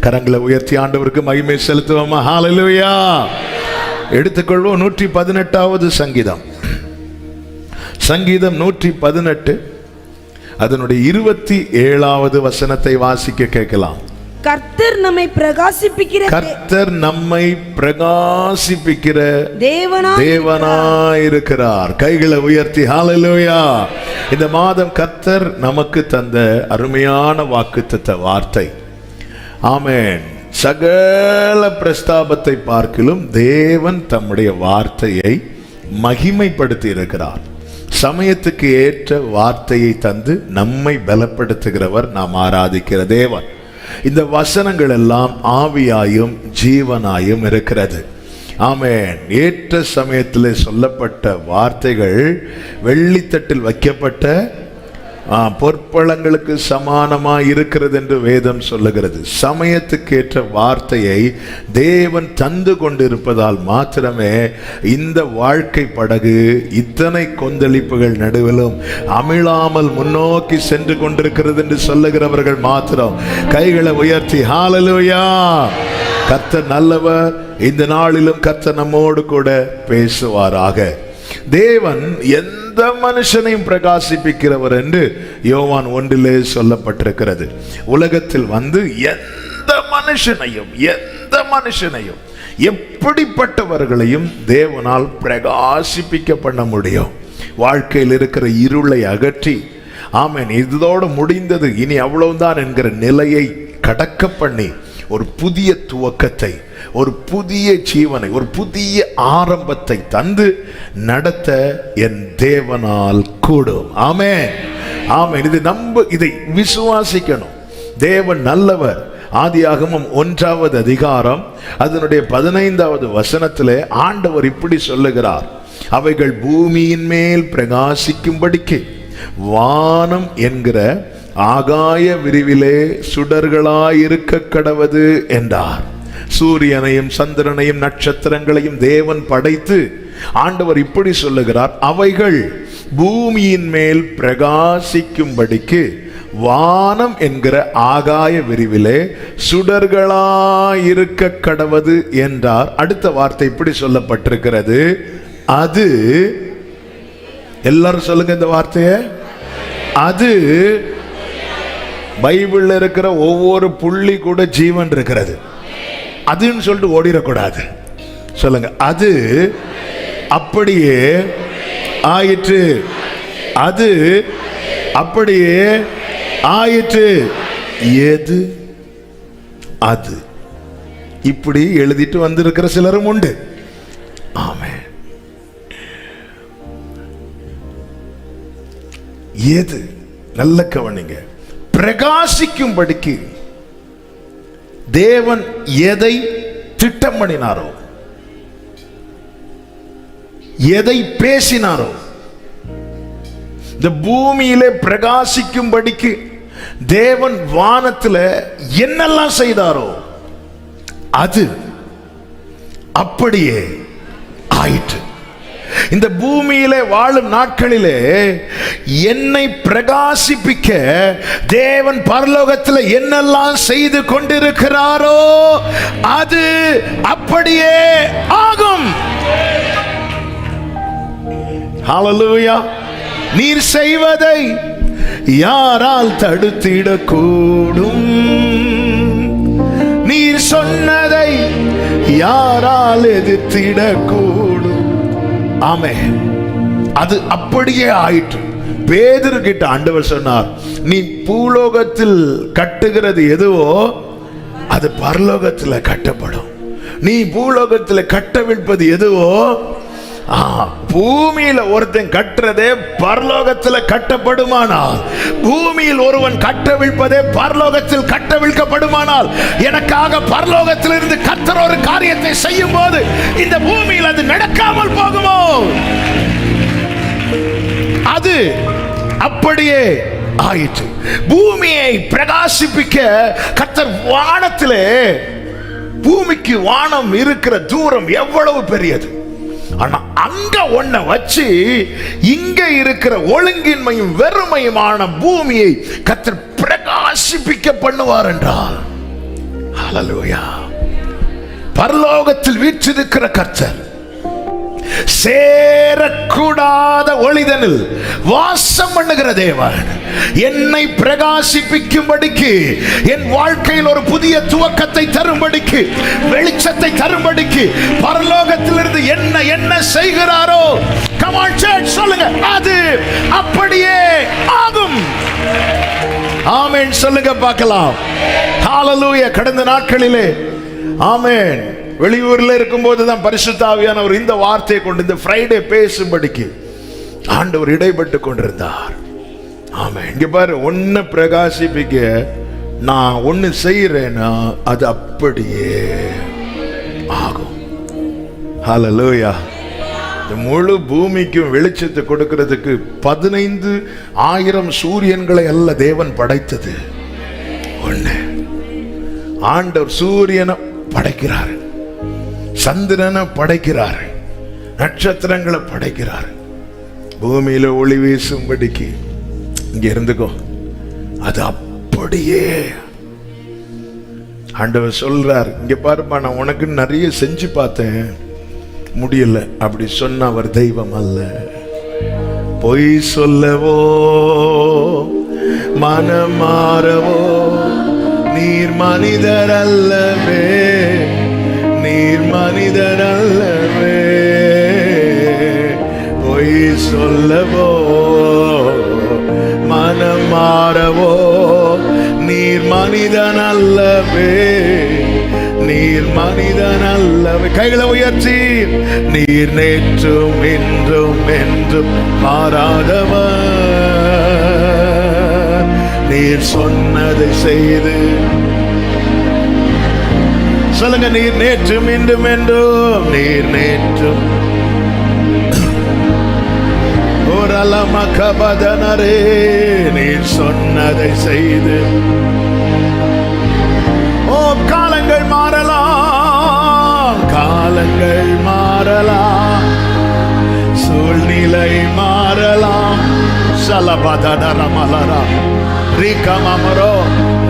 கரங்களை உயர்த்தி ஆண்டவருக்கு மகிமை செலுத்துவோமா? ஹல்லேலூயா. எடுத்துக்கொள்வோம் 118வது சங்கீதம். சங்கீதம் 118 அதனுடைய 27வது வசனத்தை வாசிக்க கேட்கலாம். கர்த்தர் நம்மை பிரகாசிப்பிக்கிற தேவனாயிருக்கிறார். கைகளை உயர்த்தி ஹல்லேலூயா. இந்த மாதம் கர்த்தர் நமக்கு தந்த அருமையான வாக்குத்தத்த வார்த்தை. ஆமென். சகல பிரஸ்தாபத்தை பார்க்கிலும் தேவன் தம்முடைய வார்த்தையை மகிமைப்படுத்தி இருக்கிறார். சமயத்துக்கு ஏற்ற வார்த்தையை தந்து நம்மை பலப்படுத்துகிறவர் நாம் ஆராதிக்கிற தேவன். இந்த வசனங்கள் எல்லாம் ஆவியாயும் ஜீவனாயும் இருக்கிறது. ஆமென். ஏற்ற சமயத்தில் சொல்லப்பட்ட வார்த்தைகள் வெள்ளித்தட்டில் வைக்கப்பட்ட பொற்பழங்களுக்கு சமானமாக இருக்கிறது என்று வேதம் சொல்லுகிறது. சமயத்துக்கு ஏற்ற வார்த்தையை தேவன் தந்து கொண்டிருப்பதால் மாத்திரமே இந்த வாழ்க்கை படகு இத்தனை கொந்தளிப்புகள் நடுவிலும் அமிழாமல் முன்னோக்கி சென்று கொண்டிருக்கிறது என்று சொல்லுகிறவர்கள் மாத்திரம் கைகளை உயர்த்தி ஹல்லேலூயா. கர்த்தர் நல்லவர். இந்த நாளிலும் கர்த்தர் நம்மோடு கூட பேசுவாராக. தேவன் எந்த மனுஷனையும் பிரகாசிப்பிக்கிறவர் என்று யோவான் 1 சொல்லப்பட்டிருக்கிறது. உலகத்தில் வந்து எந்த மனுஷனையும் எப்படிப்பட்டவர்களையும் தேவனால் பிரகாசிப்பிக்க பண்ண முடியும். வாழ்க்கையில் இருக்கிற இருளை அகற்றி, ஆமென், இதோடு முடிந்தது இனி அவ்வளவுதான் என்கிற நிலையை கடக்க பண்ணி ஒரு புதிய துவக்கத்தை, ஒரு புதிய ஜீவனை, ஒரு புதிய ஆரம்பத்தை தந்து நடத்த என் தேவனால் கூடும். ஆமென், ஆமென். இதை விசுவாசிக்கணும். தேவன் நல்லவர். ஆதியாகமம் 1வது அதிகாரம் அதனுடைய 15வது வசனத்திலே ஆண்டவர் இப்படி சொல்லுகிறார். அவைகள் பூமியின் மேல் பிரகாசிக்கும்படிக்கு வானம் என்கிற ஆகாய விரிவிலே சுடர்களாயிருக்க கடவது என்றார். சூரியனையும் சந்திரனையும் நட்சத்திரங்களையும் தேவன் படைத்து ஆண்டவர் இப்படி சொல்லுகிறார். அவைகள் பூமியின் மேல் பிரகாசிக்கும்படிக்கு வானம் என்கிற ஆகாய விரிவிலே சுடர்களாயிருக்க கடவது என்றார். அடுத்த வார்த்தை இப்படி சொல்லப்பட்டிருக்கிறது. அது, எல்லாரும் சொல்லுங்க இந்த வார்த்தைய, அது. பைபிள்ல இருக்கிற ஒவ்வொரு புள்ளி கூட ஜீவன் இருக்கிறது. அதுன்னு சொல்லிட்டு ஓடிடக்கூடாது. சொல்லுங்க, அது அப்படியே ஆயிற்று. அது அப்படியே ஆயிற்று. எது? அது. இப்படி எழுதிட்டு வந்திருக்கிற சிலரும் உண்டு. ஆமென். எது? நல்ல கவனிங்க. பிரகாசிக்கும்படிக்கு தேவன் எதை திட்டம் பண்ணினாரோ, எதை பேசினாரோ, இந்த பூமியிலே பிரகாசிக்கும்படிக்கு தேவன் வானத்தில் என்னெல்லாம் செய்தாரோ அது அப்படியே ஆயிற்று. இந்த பூமியிலே வாழும் நாட்களிலே என்னை பிரகாசிப்பிக்க தேவன் பரலோகத்தில் என்னெல்லாம் செய்து கொண்டிருக்கிறாரோ அது அப்படியே ஆகும். ஹல்லேலூயா. நீர் செய்வதை யாரால் தடுத்திடக்கூடும்? நீர் சொன்னதை யாரால் எதிர்த்திடக்கூடும்? ஆமென். அது அப்படியே ஆயிற்று. பேதுரு கிட்ட ஆண்டவர் சொன்னார், நீ பூலோகத்தில் கட்டுகிறது எதுவோ அது பரலோகத்தில் கட்டப்படும். நீ பூலோகத்தில் கட்டவிழ்ப்பது எதுவோ, பூமியில ஒருத்தன் கட்டுறதே பரலோகத்தில் கட்டப்படுமானால், பூமியில் ஒருவன் கட்டவிழ்ப்பதே பரலோகத்தில் கட்டவிழ்க்கப்படுமானால், எனக்காக பரலோகத்தில் இருந்து கர்த்தர் ஒரு காரியத்தை செய்யும் போது இந்த பூமியில் அது நடக்காமல் போகுமோ? அது அப்படியே ஆயிற்று. பூமியை பிரகாசிப்பிக்க கர்த்தர் வானத்திலே, பூமிக்கு வானம் இருக்கிற தூரம் எவ்வளவு பெரியது, ஆனா அங்க ஒன்ன வச்சு இங்க இருக்கிற ஒழுங்கின்மையும் வெறுமையுமான பூமியை கர்த்தர் பிரகாசிப்பிக்க பண்ணுவார் என்றால், ஹல்லேலூயா. பரலோகத்தில் வீற்றிருக்கிற கர்த்தர் சேரக்கூடாத ஒளிதனில் வாசம் பண்ணுகிற தேவன் என்னை பிரகாசிப்பிக்கும்படிக்கு, என் வாழ்க்கையில் ஒரு புதிய துவக்கத்தை தரும்படிக்கு, வெளிச்சத்தை தரும்படிக்கு பரலோகத்திலிருந்து என்ன என்ன செய்கிறாரோ, come on church சொல்லுங்க, அது அப்படியே ஆகும். ஆமென் சொல்லுங்க பார்க்கலாம். ஹalleluya. கடந்த நாட்களிலே ஆமென் வெளியூர்ல இருக்கும்போது தான் பரிசுத்த ஆவியானவர் இந்த வார்த்தையை கொண்டு இந்த ஃப்ரைடே பேசும்படிக்கு ஆண்டவர் இடைப்பட்டு கொண்டிருந்தார். ஆமென். இங்க பாரு, ஒன்னு பிரகாசிப்பிக்க நான் ஒன்னு செய்யறேன்னா அது அப்படியே ஆகும். ஹல்லேலூயா. இந்த முழு பூமிக்கும் வெளிச்சத்தை கொடுக்கிறதுக்கு 15,000 சூரியன்களை அல்ல தேவன் படைத்தது. ஒண்ணு, ஆண்டவர் சூரியனை படைக்கிறார், சந்திரனை படைக்கிறார், நட்சத்திரங்களை படைக்கிறார். பூமியில ஒளி வீசும்படிக்கு இங்க இருந்துக்கோ, அது அப்படியே ஆண்டவர் சொல்றார். இங்க பாருப்பா, நான் உனக்கு நிறைய செஞ்சு பார்த்தேன், முடியல. அப்படி சொன்ன அவர் தெய்வம் அல்ல. பொய் சொல்லவோ மனம் மாறவோ நீர் மனிதர் அல்லவே, நீர் மனிதர் அல்லவே. பொய் சொல்லவோ மனம் மாறவோ நீர் மனிதன் அல்லவே, நீர் மனிதன் அல்லவே. கைகளை உயர்த்தி, நீர் நேற்றும் இன்றும் என்றும் மாறாதவர், நீர் சொன்னதை செய்து சொல்லுங்க. நீர் நேற்றும் இன்றும் என்றும், நீர் நேற்றும் ஓரலமகபதனரே, நீர் சொன்னதை செய்து. ஓ, காலங்கள் மாறலாம், காலங்கள் மாறலாம், சூழ்நிலை மாறலாம். சலபதரமலரா ரிகமரோ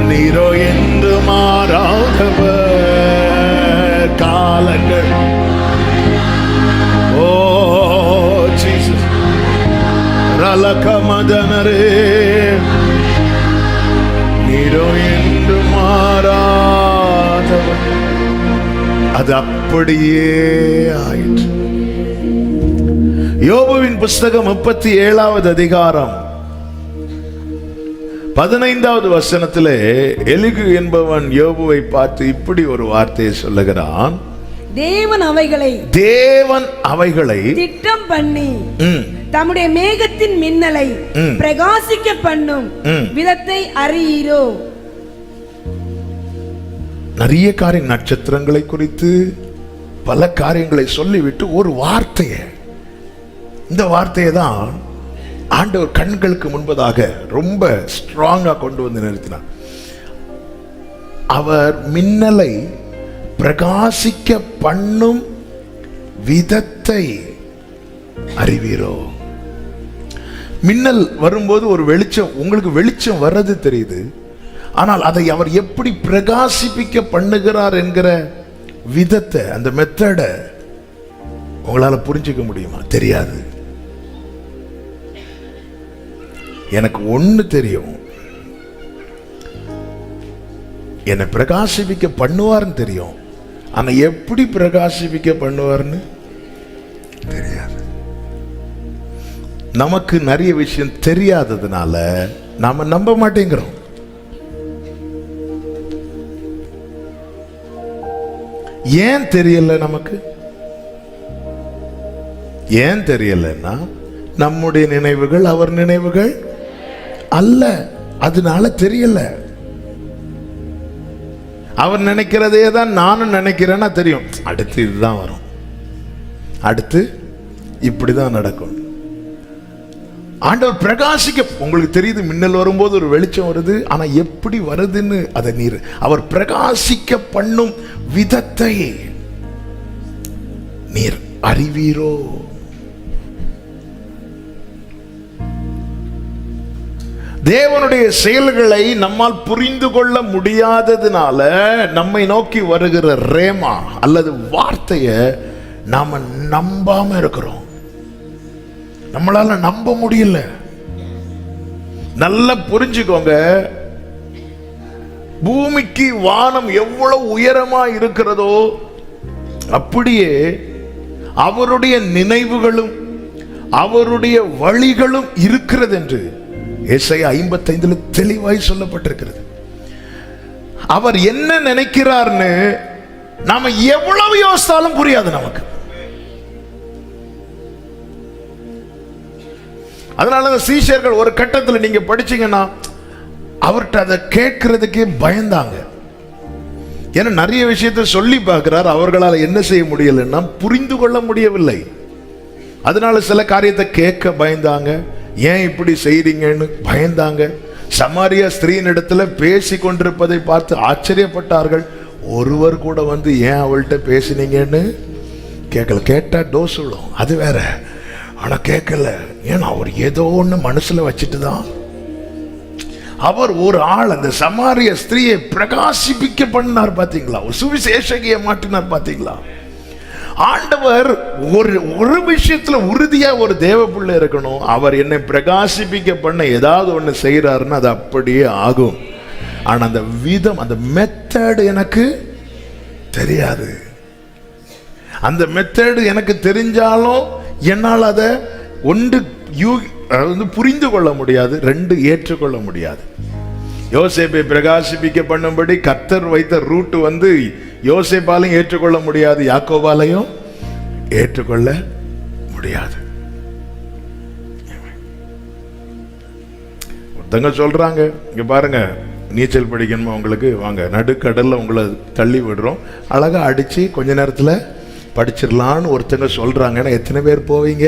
நீரோ என்று மாறாதவர். காலங்கள், ஓ ஜீசஸ், ரலகமதனரே, நீரோ என்று மாறாதவர். அது அப்படியே ஆயிற்று. யோபுவின் புஸ்தகம் 37வது அதிகாரம் 15வது வசனத்திலே எலிகு என்பவன் யோபுவை பார்த்து இப்படி ஒரு வார்த்தையை சொல்லுகிறான். தேவன் அவைகளை திட்டம் பண்ணி தம்முடைய மேகத்தின் மின்னலை பிரகாசிக்க பண்ணும் விதத்தை அறியீரோ. நிறைய காரியம், நட்சத்திரங்களை குறித்து பல காரியங்களை சொல்லிவிட்டு ஒரு வார்த்தையை, இந்த வார்த்தையை தான் ஆண்டவர் கண்களுக்கு முன்பதாக ரொம்ப ஸ்ட்ராங்கா கொண்டு வந்து நிறுத்தினார். அவர் மின்னலை பிரகாசிக்க பண்ணும் விதத்தை அறிவீரோ. மின்னல் வரும்போது ஒரு வெளிச்சம், உங்களுக்கு வெளிச்சம் வர்றது தெரியுது, ஆனால் அதை அவர் எப்படி பிரகாசிப்பிக்க பண்ணுகிறார் என்கிற விதத்தை, அந்த மெத்தடை உங்களால புரிஞ்சுக்க முடியுமா? தெரியாது. எனக்கு ஒண்ணு தெரியும், என்னை பிரகாசிப்பிக்க பண்ணுவார்னு தெரியும், ஆனா எப்படி பிரகாசிப்பிக்க பண்ணுவார்னு தெரியாது. நமக்கு நிறைய விஷயம் தெரியாததுனால நாம நம்ப மாட்டேங்கிறோம். ஏன் தெரியல? நமக்கு ஏன் தெரியலன்னா நம்முடைய நினைவுகள் அவர் நினைவுகள் அல்ல, அதனால தெரியல. அவர் நினைக்கிறதே தான் நானும் நினைக்கிறேன்னா தெரியும், அடுத்து இதுதான் வரும், அடுத்து இப்படிதான் நடக்கும். ஆண்டவர் பிரகாசிக்க, உங்களுக்கு தெரியுது, மின்னல் வரும்போது ஒரு வெளிச்சம் வருது, ஆனா எப்படி வருதுன்னு அதை நீர் அவர் பிரகாசிக்க பண்ணும் விதத்தை நீர் அறிவீரோ. தேவனுடைய செயல்களை நம்மால் புரிந்து கொள்ள முடியாததுனால நம்மை நோக்கி வருகிற ரேமா அல்லது வார்த்தையை நாம நம்பாம இருக்கிறோம். நம்மளால நம்ப முடியல. நல்லா புரிஞ்சுக்கோங்க, பூமிக்கு வானம் எவ்வளவு உயரமா இருக்கிறதோ அப்படியே அவருடைய நினைவுகளும் அவருடைய வழிகளும் இருக்கிறது என்று ஏசாயா 55 தெளிவாய் சொல்லப்பட்டிருக்கிறது. அவர் என்ன நினைக்கிறார்னு நாம எவ்வளவு யோசித்தாலும் புரியாது நமக்கு. அதனால சீஷர்கள் ஒரு கட்டத்தில் நீங்க படிச்சீங்கன்னா அவர்கிட்ட அதை கேட்கறதுக்கே பயந்தாங்க. ஏன்னா நிறைய விஷயத்தை சொல்லி பார்க்கிறார், அவர்களால் என்ன செய்ய முடியலன்னா புரிந்து கொள்ள முடியவில்லை. அதனால சில காரியத்தை கேட்க பயந்தாங்க. ஏன் இப்படி செய்றீங்கன்னு பயந்தாங்க. சமாரியா ஸ்திரீயின் இடத்துல பேசி கொண்டிருப்பதை பார்த்து ஆச்சரியப்பட்டார்கள். ஒருவர் கூட வந்து ஏன் அவள்கிட்ட பேசினீங்கன்னு கேட்கல. கேட்டா டோஸ் விடும், அது வேற. ஆனா கேட்கல. ஏன்னா அவர் ஏதோ ஒண்ணு மனசுல வச்சுட்டு தான் அவர் ஒரு ஆள் அந்த சமாரிய ஸ்திரீயை பிரகாசிப்பிக்க பண்ணார். பாத்தீங்களா? ஒரு சுவிசேஷகியை மாற்றினார். பாத்தீங்களா? ஆண்டவர் ஒரு விஷயத்துல உறுதியா ஒரு தேவ பிள்ளை இருக்கணும். அவர் என்னை பிரகாசிப்பிக்க பண்ண ஏதாவது ஒண்ணு செய்யறாருன்னு அது அப்படியே ஆகும். ஆனா அந்த விதம், அந்த மெத்தட் எனக்கு தெரியாது. அந்த மெத்தட் எனக்கு தெரிஞ்சாலும் என்னால் அதை ஒன்று புரிந்து கொள்ள முடியாது, ரெண்டு ஏற்றுக்கொள்ள முடியாது. யோசேப்பை பிரகாசிப்பிக்க பண்ணும்படி கர்த்தர் வைத்த ரூட் வந்து யோசேப்பாலையும் ஏற்றுக்கொள்ள முடியாது, யாக்கோபாலையும் ஏற்றுக்கொள்ள முடியாது. ஒருத்தங்க சொல்றாங்க, இங்க பாருங்க, நீச்சல் படிக்கணுமா உங்களுக்கு, வாங்க நடுக்கடல்ல உங்களை தள்ளி விடுறோம், அழகா அடிச்சு கொஞ்ச நேரத்துல படிச்சிடலான்னு ஒருத்தங்க சொல்றாங்கன்னா எத்தனை பேர் போவீங்க?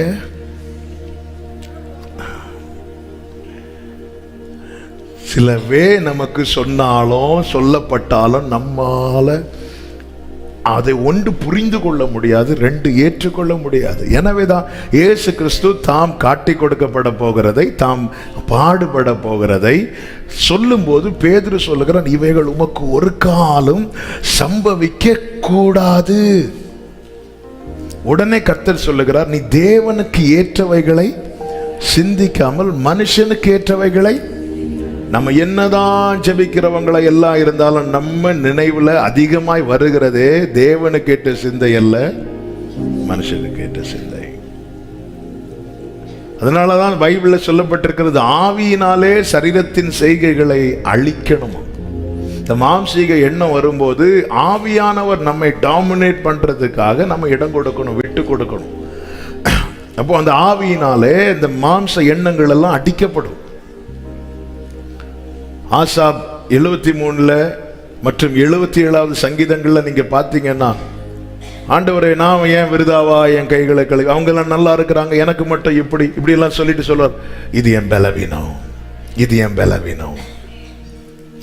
சிலவே நமக்கு சொன்னாலும் சொல்லப்பட்டாலும் நம்மால அதை ஒன்று புரிந்து கொள்ள முடியாது, ரெண்டு ஏற்றுக்கொள்ள முடியாது. எனவேதான் இயேசு கிறிஸ்து தாம் காட்டி கொடுக்கப்பட போகிறதை, தாம் பாடுபட போகிறதை சொல்லும் போது பேதுரு சொல்லுகிறான், இவைகள் உமக்கு ஒரு காலம் சம்பவிக்க கூடாது. உடனே கர்த்தர் சொல்லுகிறார், நீ தேவனுக்கு ஏற்றவைகளை சிந்திக்காமல் மனுஷனுக்கு ஏற்றவைகளை. நம்ம என்னதான் ஜெபிக்கிறவங்களை எல்லாம் இருந்தாலும் நம்ம நினைவுல அதிகமாய் வருகிறதே தேவனுக்கு ஏற்ற சிந்தை அல்ல, மனுஷனுக்கு ஏற்ற சிந்தை. அதனாலதான் பைபிள்ல சொல்லப்பட்டிருக்கிறது, ஆவியினாலே சரீரத்தின் செய்கைகளை அழிக்கணும். இந்த மாம்சீக எண்ணம் வரும்போது ஆவியானவர் நம்மை டாமினேட் பண்றதுக்காக நம்ம இடம் கொடுக்கணும், விட்டு கொடுக்கணும். அப்போ அந்த ஆவியினாலே இந்த மாம்ச எண்ணங்கள் எல்லாம் அடிக்கப்படும். ஆசாப் 73 மற்றும் 77 சங்கீதங்கள்ல நீங்க பாத்தீங்கன்னா, ஆண்டவரே நான் ஏன் விருதாவா என் கைகளை கழுவி, அவங்க எல்லாம் நல்லா இருக்கிறாங்க, எனக்கு மட்டும் இப்படி இப்படி எல்லாம் சொல்லிட்டு சொல்றார், இது என் பலவீனம், இது என் பலவீனம்.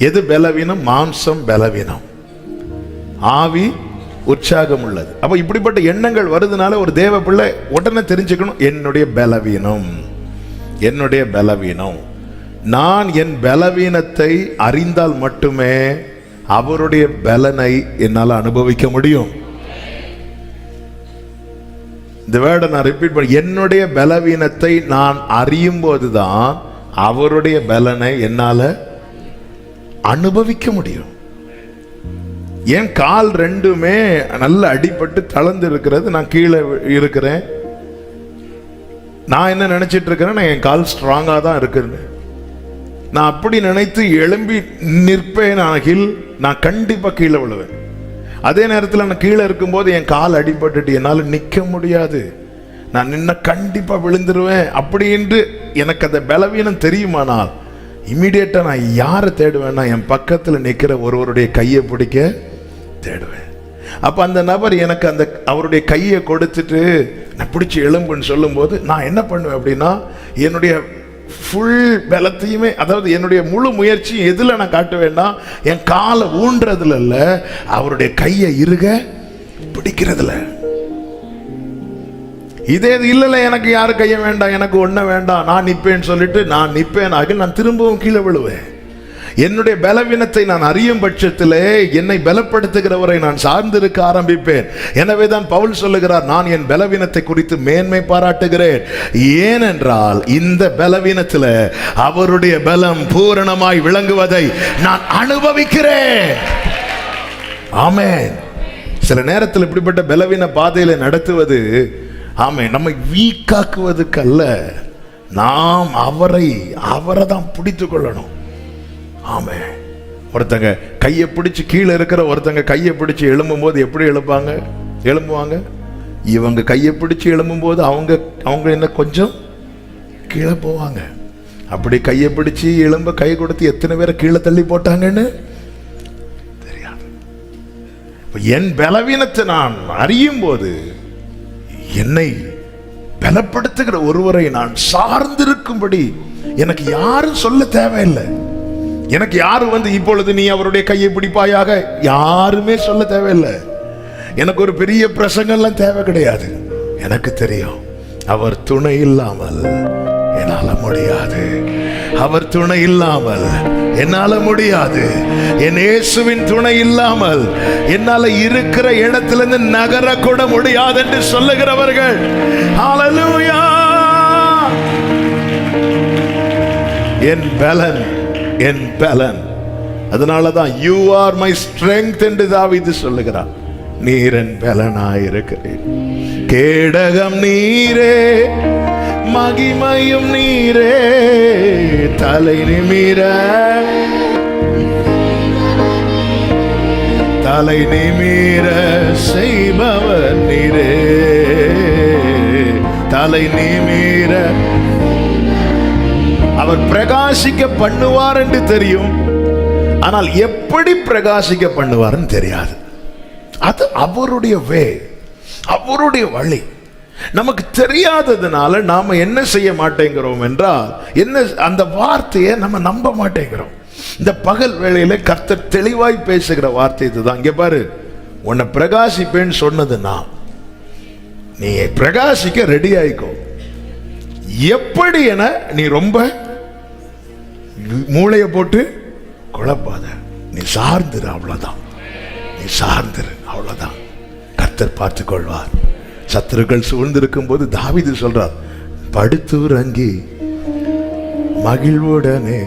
எது பலவீனம்? மாம்சம் பலவீனம், ஆவி உற்சாகம் உள்ளது. அப்ப இப்படிப்பட்ட எண்ணங்கள் வருதுனால ஒரு தேவ பிள்ளை உடனே தெரிஞ்சுக்கணும், என்னுடைய பலவீனம், என்னுடைய பலவீனம். நான் என் பலவீனத்தை அறிந்தால் மட்டுமே அவருடைய பலனை என்னால் அனுபவிக்க முடியும். இந்த வேர்டை நான் ரிப்பீட் பண்ண, என்னுடைய பலவீனத்தை நான் அறியும் போதுதான் அவருடைய பலனை என்னால அனுபவிக்க முடியும். என் கால் ரெண்டுமே நல்ல அடிபட்டு தளர்ந்து இருக்கிறது, நான் கீழே இருக்கிறேன். நான் என்ன நினைச்சிட்டு இருக்கிறேன், நான் என் கால் ஸ்ட்ராங்கா தான் இருக்குன்னு. நான் அப்படி நினைத்து எழும்பி நிற்பேன் ஆகில் நான் கண்டிப்பா கீழே விழுவேன். அதே நேரத்தில் நான் கீழே இருக்கும்போது என் கால் அடிபட்டுட்டு என்னால் நிற்க முடியாது, நான் நின்ன கண்டிப்பா விழுந்துருவேன். அப்படி என்று எனக்கு அந்த பலவீனம் தெரியுமானால் இம்மிடியேட்டா நான் யாரை தேடுவேன்னா, என் பக்கத்தில் நிற்கிற ஒருவருடைய கையை பிடிக்க தேடுவேன். அப்ப அந்த நபர் எனக்கு அந்த அவருடைய கையை கொடுத்துட்டு நான் பிடிச்சி எலும்புன்னு சொல்லும் போது நான் என்ன பண்ணுவேன் அப்படின்னா, என்னுடைய ஃபுல் பலத்தையுமே, அதாவது என்னுடைய முழு முயற்சியும் எதுல நான் காட்டுவேன்னா, என் காலை ஊன்றதுல இல்ல, அவருடைய கையை இறுக பிடிக்கிறதுல. இதே இல்ல எனக்கு யாரு கைய வேண்டாம், எனக்கு ஒண்ண வேண்டாம், நான் நிப்பேன்னு சொல்லிட்டு நான் நிப்பேனாக நான் திரும்பவும் கீழே விழுவேன். என்னுடைய பலவீனத்தை நான் அறியும் பட்சத்திலே என்னை பலப்படுத்துகிறவரை நான் சார்ந்திருக்க ஆரம்பிப்பேன். எனவே தான் பவுல் சொல்லுகிறார், நான் என் பலவீனத்தை குறித்து மேன்மை பாராட்டுகிறேன். ஏனென்றால் இந்த பலவீனத்தில் அவருடைய பலம் பூரணமாய் விளங்குவதை நான் அனுபவிக்கிறேன். ஆமென். சில நேரத்தில் இப்படிப்பட்ட பலவீன பாதையில நடத்துவது ஆமென் நம்மை வீக்காக்குவதுக்கு அல்ல, நாம் அவரை தான் பிடித்து கொள்ளணும். ஆமே. ஒருத்தங்க கையை பிடிச்சு கீழே இருக்கிற ஒருத்தங்க கையை பிடிச்சு எழும்பும் போது எப்படி எழும்புவாங்க? இவங்க கையை பிடிச்சு எழும்பும் போது அவங்க என்ன கொஞ்சம் கீழே போவாங்க. அப்படி கையை பிடிச்சு எழும்ப கை கொடுத்து எத்தனை பேரை கீழே தள்ளி போட்டாங்கன்னு தெரியாது. என் பலவீனத்தை நான் அறியும் போது என்னை பலப்படுத்துகிற ஒருவரை நான் சார்ந்திருக்கும்படி எனக்கு யாரும் சொல்ல தேவையில்லை. எனக்கு யாரும் இப்பொழுது நீ அவருடைய கையை பிடிப்பாயாக யாருமே சொல்ல தேவையில்லை. எனக்கு ஒரு பெரிய பிரசங்கம்லாம் தேவை கிடையாது. எனக்கு தெரியும் அவர் துணை இல்லாமல் என்னால முடியாது. அவர் துணை இல்லாமல் என்னால முடியாது. என் இயேசுவின் துணை இல்லாமல் என்னால இருக்கிற இடத்திலிருந்து நகர கூட முடியாது என்று சொல்லுகிறவர்கள் ஹல்லேலூயா. என் பலன் அதனாலதான் யூ ஆர் மை ஸ்ட்ரெங்த் என்று தாவீது சொல்லுகிறார். நீர் என் பலனாயிருக்கிறேன். கேடகம் நீரே, மகிமையும் நீரே, தலை நிமிர செய்பவர் நீரே, தலை நிமிர. அவர் பிரகாசிக்க பண்ணுவார் என்று தெரியும், ஆனால் எப்படி பிரகாசிக்க பண்ணுவார்னு தெரியாது. அது அவருடைய வே, அவருடைய வழி. நமக்கு தெரியாததுனால நாம என்ன செய்ய மாட்டேங்கிறோம் என்றால், என்ன அந்த வார்த்தையை நம்ம நம்ப மாட்டேங்கிறோம். இந்த பகல் வேளையில கர்த்தர் தெளிவாய் பேசுகிற வார்த்தை இதுதான். இங்க பாரு, உன்னை பிரகாசிப்பேன்னு சொன்னதுன்னா நீ பிரகாசிக்க ரெடி ஆயிக்கோ. எப்படி என நீ ரொம்ப மூளையை போட்டு குழப்பாத. நீ சார்ந்துரு, அவ்வளவுதான். நீ சார்ந்துரு, அவ்வளவுதான். கர்த்தர் பார்த்துக் கொள்வார். சத்துருக்கள் சூழ்ந்திருக்கும் போது தாவீது சொல்றார், படுத்துறங்கி மகிழ்வுடனே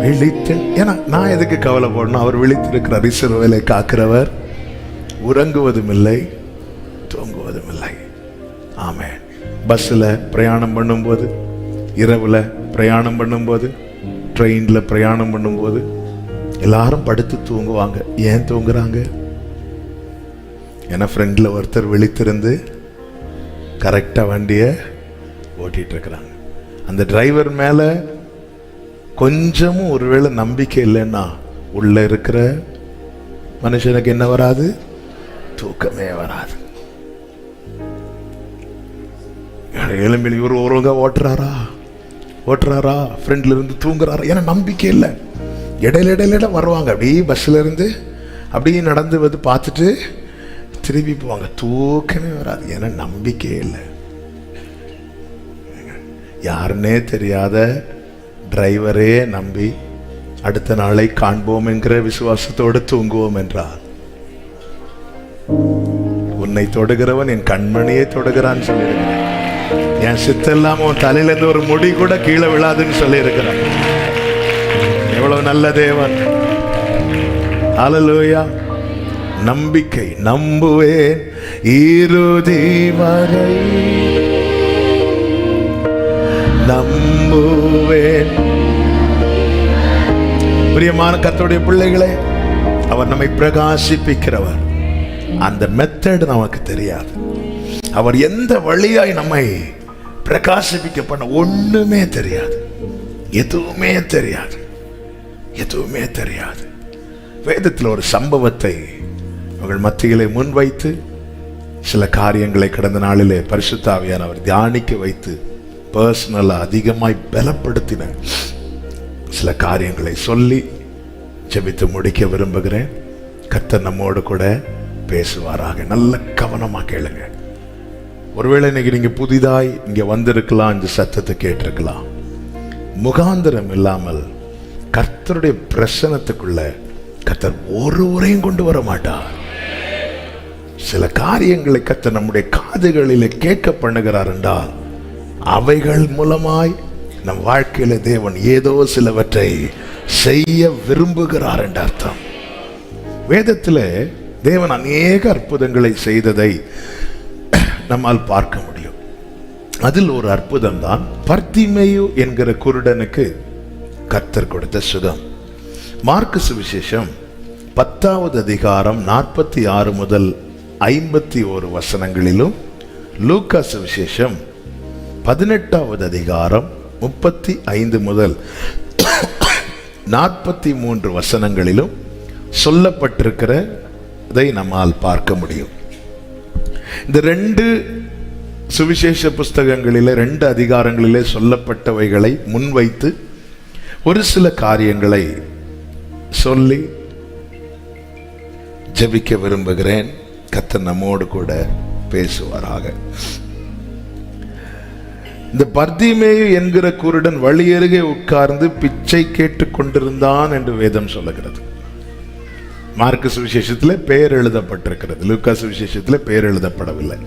விழித்து. ஏன்னா நான் எதுக்கு கவலை போடணும்? அவர் விழித்திருக்கிறார். இஸ்ரவேலை காக்கிறவர் உறங்குவதும் இல்லை தூங்குவதும் இல்லை. ஆமென். பஸ்ஸில் பிரயாணம் பண்ணும்போது, இரவுல பிரயாணம் பண்ணும்போது, ட்ரெயினில் பிரயாணம் பண்ணும்போது எல்லாரும் படுத்து தூங்குவாங்க. ஏன் தூங்குறாங்க? ஏன்னா ஃப்ரெண்டில் ஒருத்தர் விழித்திருந்து கரெக்டாக வண்டியை ஓட்டிட்டு இருக்கிறாங்க. அந்த டிரைவர் மேலே கொஞ்சமும் ஒருவேளை நம்பிக்கை இல்லைன்னா உள்ள இருக்கிற மனுஷனுக்கு என்ன வராது? தூக்கமே வராது. எலும்பில் இவர் ஒருவங்க ஓட்டுறாரா ஃப்ரெண்ட்ல இருந்து தூங்குறாரா? ஏன்னா நம்பிக்கை இல்லை. இடையில வருவாங்க, அப்படியே பஸ்ல இருந்து அப்படியே நடந்து வந்து பார்த்துட்டு திரும்பி போவாங்க. தூக்கமே வராது. ஏன்னா நம்பிக்கையே இல்லை. யாருன்னே தெரியாத டிரைவரே நம்பி அடுத்த நாளை காண்போம் என்கிற விசுவாசத்தோடு தூங்குவோம் என்றார். உன்னை தொடுகிறவன் என் கண்மணியை தொடுகிறான்னு சொல்லியிருக்கிறேன். என் சித்தெல்லாம் உன் தலையில இருந்து ஒரு முடி கூட கீழே விழாதுன்னு சொல்லி இருக்கிறான். எவ்வளவு நல்ல தேவன். ஹல்லேலூயா. நம்பிக்கை. நம்புவேன் இறுதி வரை, நம்புவேன். பிரியமான கர்த்தருடைய பிள்ளைகளே, அவர் நம்மை பிரகாசிப்பிக்கிறவர். அந்த மெத்தட் நமக்கு தெரியாது. அவர் எந்த வழியாய் நம்மை பிரகாசிப்பிக்க பண்ண ஒண்ணுமே தெரியாது. எதுவுமே தெரியாது. எதுவுமே தெரியாது. வேதத்தில் ஒரு சம்பவத்தை அவர்கள் மத்தியிலே முன்வைத்து சில காரியங்களை கடந்த நாளிலே பரிசுத்த ஆவியானவர் தியானிக்க வைத்து பர்சனலா அதிகமாய் பலப்படுத்தின சில காரியங்களை சொல்லி ஜெபித்து முடிக்க ஒருவேளை இன்னைக்கு நீங்க புதிதாய் இங்க வந்திருக்கலாம், இந்த சத்தத்தை கேட்டிருக்கலாம். முகாந்திரம் இல்லாமல் கர்த்தருடைய பிரசனத்துக்குள்ள கர்த்தர் ஒருவரையும் கொண்டு வர மாட்டார். சில காரியங்களை கர்த்தர் நம்முடைய காதுகளிலே கேட்க பண்ணுகிறார் என்றால் அவைகள் மூலமாய் நம் வாழ்க்கையில தேவன் ஏதோ சிலவற்றை செய்ய விரும்புகிறார் என்ற அர்த்தம். வேதத்தில் தேவன் அநேக அற்புதங்களை செய்ததை நம்மால் பார்க்க முடியும். அதில் ஒரு அற்புதம் தான் பர்திமேயு என்கிற குருடனுக்கு கர்த்தர் கொடுத்த சுகம். மார்க்கு சுவிசேஷம் 10வது அதிகாரம் 46 முதல் 51 வசனங்களிலும், லூக்கா சுவிசேஷம் 18வது அதிகாரம் 35 முதல் 43 வசனங்களிலும் சொல்லப்பட்டிருக்கிறதை நம்மால் பார்க்க முடியும். இந்த 2 சுவிசேஷ புஸ்தகங்களிலே 2 அதிகாரங்களிலே சொல்லப்பட்டவைகளை முன்வைத்து ஒரு சில காரியங்களை சொல்லி ஜெபிக்க விரும்புகிறேன். கர்த்தர் நம்மோடு கூட பேசுவாராக. இந்த பர்திமேயு என்கிற குருடன் வழியருகே உட்கார்ந்து பிச்சை கேட்டுக் கொண்டிருந்தான் என்று வேதம் சொல்லுகிறது. மார்க்கு சுவிசேஷத்தில் பெயர் எழுதப்பட்டிருக்கிறது, லூக்கா சுவிசேஷத்தில் பெயர் எழுதப்படவில்லை.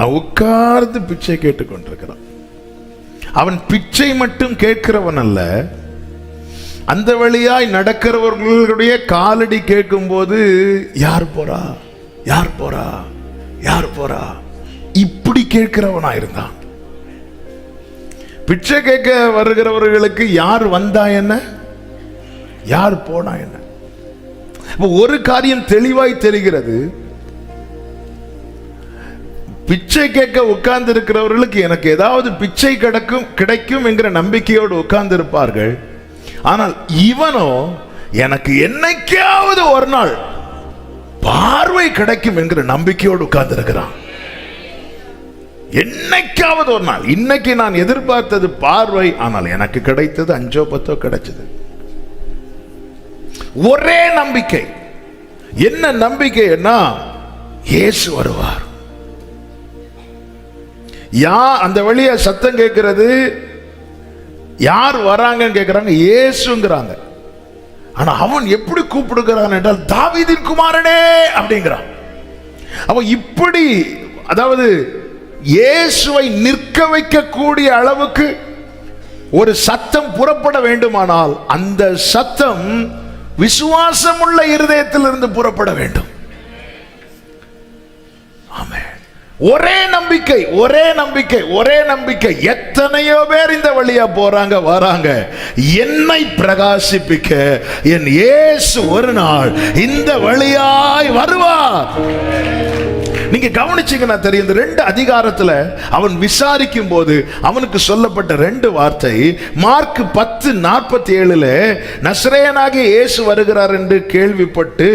அவன் உட்கார்ந்து பிச்சை கேட்டுக் கொண்டிருக்கிறான். அவன் பிச்சை மட்டும் கேட்கிறவன் அல்ல, அந்த வழியாய் நடக்கிறவர்களுடைய காலடி கேட்கும் போது யார் போறா, யார் போறா, யார் போறா, இப்படி கேட்கிறவனா இருந்தான். பிச்சை கேட்க வருகிறவர்களுக்கு யார் வந்தா என்ன, யார் போனா என்ன. ஒரு காரியம் தெளிவாய் தெரிகிறது, பிச்சை கேட்க உட்கார்ந்து இருக்கிறவர்களுக்கு எனக்கு ஏதாவது பிச்சை கிடைக்கும் என்கிற நம்பிக்கையோடு உட்கார்ந்து இருப்பார்கள். ஆனால் இவனோ எனக்கு என்னைக்காவது ஒரு நாள் பார்வை கிடைக்கும் என்கிற நம்பிக்கையோடு உட்கார்ந்து இருக்கிறான். என்னைக்காவது ஒரு நாள், இன்னைக்கு நான் எதிர்பார்த்தது பார்வை, ஆனால் எனக்கு கிடைத்தது 5 10 கிடைச்சது. ஒரே நம்பிக்கை. என்ன நம்பிக்கைன்னா இயேசு வருவார். அந்த வழியா சத்தம் கேட்கிறது, யார் வராங்கன்னு கேட்கிறாங்க, இயேசுங்கிறாங்க. ஆனா அவன் எப்படி கூப்பிடுகிறான் என்றால் தாவீதின் குமாரனே அப்படிங்கிறான். அவன் இப்படி, அதாவது இயேசுவை நிற்க வைக்கக்கூடிய அளவுக்கு ஒரு சத்தம் புறப்பட வேண்டுமானால் அந்த சத்தம் விசுவாசமுள்ள இருதயத்திலிருந்து புறப்பட வேண்டும். ஆமென். ஒரே நம்பிக்கை, ஒரே நம்பிக்கை, ஒரே நம்பிக்கை. எத்தனையோ பேர் இந்த வழியா போறாங்க வராங்க, என்னை பிரகாசிப்பிக்க என் இயேசு ஒரு நாள் இந்த வழியாய் வருவார். நீங்க கவனிச்சீங்கன்னா தெரியும், இந்த 2 அதிகாரத்துல அவன் விசாரிக்கும் போது அவனுக்கு சொல்லப்பட்ட 2 வார்த்தை. மார்க் 10:47 நசரேயனாகிய இயேசு வருகிறார் என்று கேள்விப்பட்டு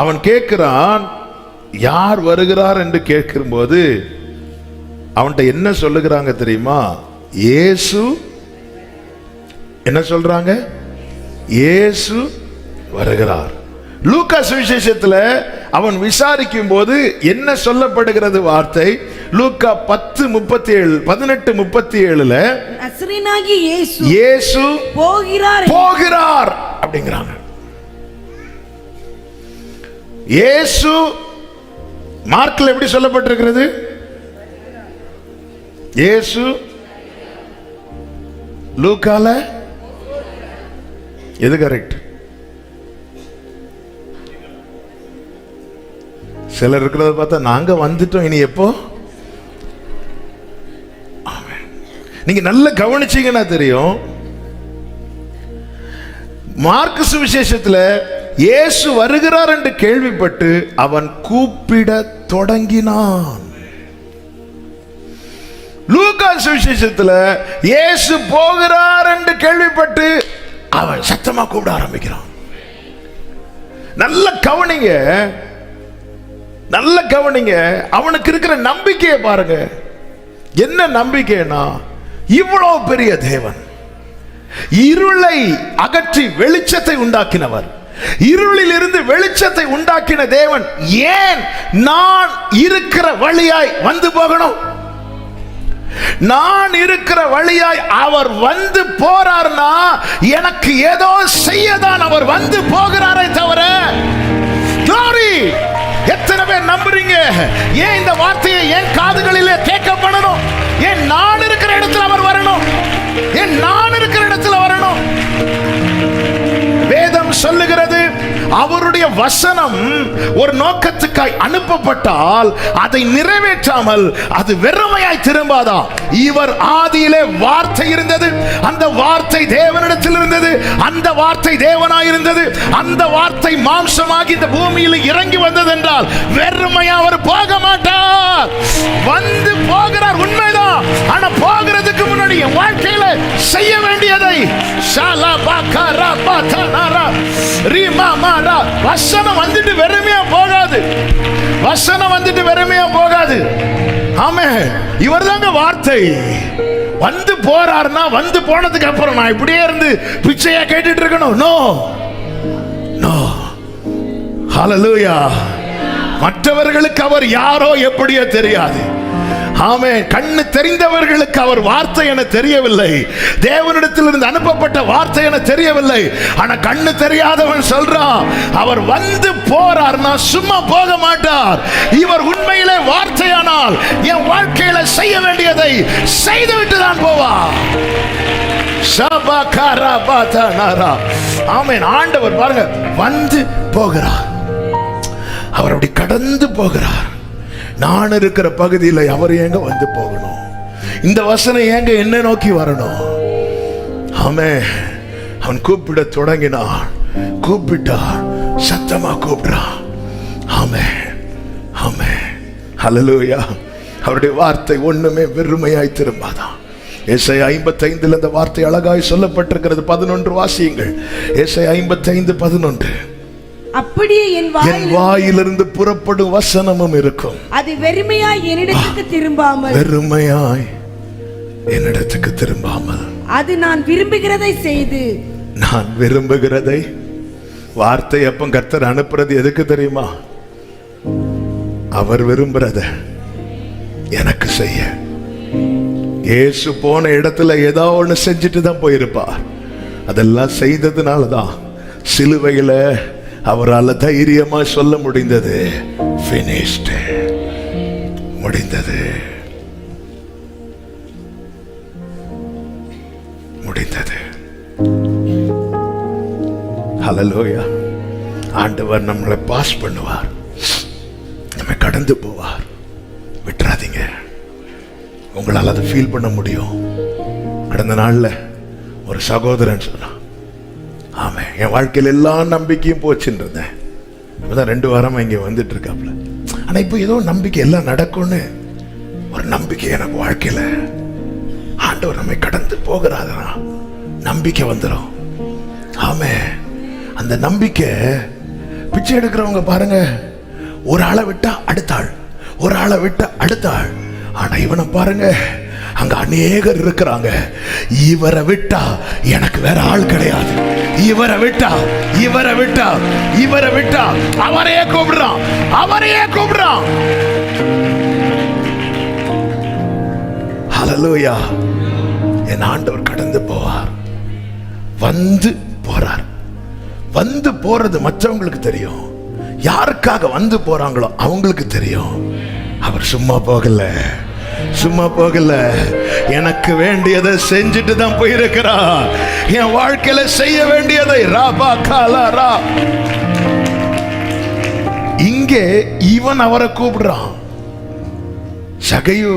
அவன் கேட்கிறான், யார் வருகிறார் என்று கேட்கும் போது அவன்கிட்ட என்ன சொல்லுகிறாங்க தெரியுமா? இயேசு என்ன சொல்றாங்க? இயேசு வருகிறார். லூக்கா சுவிசேஷத்தில் அவன் விசாரிக்கும் போது என்ன சொல்லப்படுகிறது வார்த்தை? லூக்கா 18:37 இயேசு போகிறார் அப்படிங்கிறாங்க. இயேசு மார்க்ல எப்படி சொல்லப்பட்டிருக்கிறது? இயேசு. லூக்கால எது கரெக்ட்? சிலர் இருக்கிறத பார்த்தா நாங்க வந்துட்டோம், இனி எப்போ? நீங்க நல்ல கவனிச்சீங்கன்னா தெரியும், மார்க்கு சுவிசேஷத்துல இயேசு வருகிறார் என்று கேள்விப்பட்டு அவன் கூப்பிட தொடங்கினான். லூக்கா சுவிசேஷத்துல இயேசு போகிறார் என்று கேள்விப்பட்டு அவன் சத்தமா கூப்பிட ஆரம்பிக்கிறான். நல்ல கவனிங்க, நல்ல கவனிங்க. அவனுக்கு இருக்கிற நம்பிக்கையை பாருங்க. என்ன நம்பிக்கைனா, இவ்வளவு பெரிய தேவன், இருளை அகற்றி வெளிச்சத்தை உண்டாக்கினவர், இருளில் இருந்து வெளிச்சத்தை உண்டாக்கின தேவன் ஏன் நான் இருக்கிற வழியாய் வந்து போகணும்? நான் இருக்கிற வழியாய் அவர் வந்து போறார்னா எனக்கு ஏதோ செய்யதான் அவர் வந்து போகிறாரே தவிர. glory! எத்தனை பேர் நம்புறீங்க? ஏன் இந்த வார்த்தையை என் காதுகளிலே கேட்க பண்ணணும்? ஏன் நான் இருக்கிற இடத்துல அவர் வரணும்? ஏன் நான் இருக்கிற இடத்துல வரணும்? வேதம் சொல்லுகிறது, அவருடைய வசனம் ஒரு நோக்கத்துக்காய் அனுப்பப்பட்டால் அதை நிறைவேற்றாமல் அது வெறுமையாய் திரும்பாதா? இவர் ஆதியிலே வார்த்தை இருந்தது, அந்த வார்த்தை தேவனிடத்தில் இருந்தது, அந்த வார்த்தை தேவனாய் இருந்தது, அந்த வார்த்தை மாம்சமாகி இந்த பூமியில் இறங்கி வந்தது என்றால் வெறுமையா அவர் போக மாட்டார். வந்து போகிறார், உண்மைதான். ஆனா போகிறதுக்கு முன்னாடி என் வாழ்க்கையில செய்ய வேண்டியதை வசனம் வந்துட்டு வெறுமையா போகாது. வசனம் வந்துட்டு வெறுமையா போகாது. ஆமென். இவர் தாங்க வார்த்தை. வந்து போறாருன்னா வந்து போனதுக்கு அப்புறம் நான் இப்படியே இருந்து பிச்சையா கேட்டுட்டு இருக்கணும்? No no. ஹல்லேலூயா. மற்றவர்களுக்கு அவர் யாரோ எப்படியோ தெரியாது. ஆமென். கண்ணு தெரிந்தவர்களுக்கு அவர் வார்த்தை என தெரியவில்லை, தேவனிடத்திலிருந்து அனுப்பப்பட்ட வார்த்தை என தெரியவில்லை. ஆனா கண்ணு தெரியாதவன் சொல்றான், அவர் வந்து போறார்னா சும்மா போக மாட்டார். இவர் உண்மையிலே வார்த்தையானால் என் வாழ்க்கையில செய்ய வேண்டியதை செய்துவிட்டு தான் போவார். ஆமென். ஆண்டவர் பாருங்க வந்து போகிறார், அவர் அப்படி கடந்து போகிறார். நான் இருக்கிற பகுதியில் அவர் ஏங்க வந்து போகணும்? இந்த வசனம் ஏங்க என்ன நோக்கி வரணும்? ஆமென். அவன் கூப்பிட தொடங்கினான், கூப்பிட்டான், சத்தமா கூப்பிடுறான். ஆமென் ஆமென். ஹல்லேலூயா. அவருடைய வார்த்தை ஒண்ணுமே வெறுமையாய் திரும்பாதான். ஏசாயா 55 அந்த வார்த்தை அழகாய் சொல்லப்பட்டிருக்கிறது. 11 வாசியுங்கள். ஏசாயா 55:11. அப்படியே என் வாயிலிருந்து புறப்படும் வசனமும் இருக்கும், அது வெறுமையாய் என்னிடத்துக்கு திரும்பாமல், வெறுமையாய் என்னிடத்துக்கு திரும்பாமல், அது நான் விரும்புகிறதை செய்து. நான் விரும்புகிறதை. வார்த்தை அப்ப கர்த்தர் அனுப்புறது எதுக்கு தெரியுமா? அவர் விரும்புறத எனக்கு செய்ய. இயேசு போன இடத்துல ஏதோ ஒண்ணு செஞ்சுட்டு தான் போயிருப்பார். அதெல்லாம் செய்ததுனாலதான் சிலுவையில அவரால் தைரியமா சொல்ல முடிந்தது, finished, முடிந்தது முடிந்தது. ஹல்லேலூயா. ஆண்டவர் நம்மளை பாஸ் பண்ணுவார், நம்ம கடந்து போவார். விட்டுறாதீங்க. உங்களால் அதை ஃபீல் பண்ண முடியும். கடந்த நாள்ல ஒரு சகோதரன் சொன்னான், ஆமா என் வாழ்க்கையில் எல்லா நம்பிக்கையும் போச்சுன்றேன். 2 வாரமா இங்க வந்துட்டு இருக்காப்ல. ஆனா இப்போ ஏதோ நம்பிக்கை எல்லாம் நடக்கும்னு ஒரு நம்பிக்கை எனக்கு வாழ்க்கையில. ஆண்டவர் நம்மை கடந்து போகிறாரா நம்பிக்கை வந்துடும். ஆமே. அந்த நம்பிக்கை பிச்சை எடுக்கிறவங்க பாருங்க, ஒரு ஆளை விட்டா அடுத்த ஆள், ஒரு ஆளை விட்டா அடுத்த ஆள். ஆனா இவனை பாருங்க, அங்க அநேகர் இருக்கிறாங்க. இவரை விட்டா எனக்கு வேற ஆள் கிடையாது. இவரை விட்டா இவரை விட்டா இவரை விட்டா அவரையே கூப்பிடுறான், அவரையே கூப்பிடுறான். ஹல்லேலூயா. என் ஆண்டவர் கடந்து போவார், வந்து போறார். வந்து போறது மற்றவங்களுக்கு தெரியும், யாருக்காக வந்து போறாங்களோ அவங்களுக்கு தெரியும். அவர் சும்மா போகல, சும்மா போகல. எனக்கு வேண்டியதை செஞ்சுட்டு தான் போயிருக்கிறார். என் வாழ்க்கையில செய்ய வேண்டியதை ராபா காலாரா. இங்கே இவன் அவரை கூப்பிடுறான். சகையு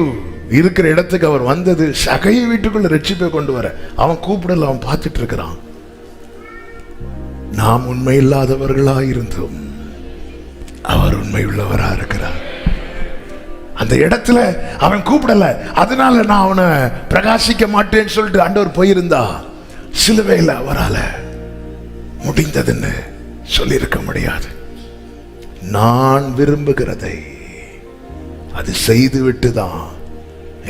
இருக்கிற இடத்துக்கு அவர் வந்தது சகையு வீட்டுக்குள்ள ரட்சிப்பை கொண்டு வர. அவன் கூப்பிடல, அவன் பார்த்துட்டு இருக்கிறான். நாம் உண்மை இல்லாதவர்களாயிருந்தும் அவர் உண்மை உள்ளவரா இருக்கிறார். அந்த இடத்துல அவன் கூப்பிடல, அதனால நான் அவனை பிரகாசிக்க மாட்டேன்னு சொல்லிட்டு ஆண்டவர் போயிருந்தா சிலுவையில் அவரால முடிந்ததுன்னு சொல்லியிருக்க முடியாது. நான் விரும்புகிறதை அது செய்துவிட்டு தான்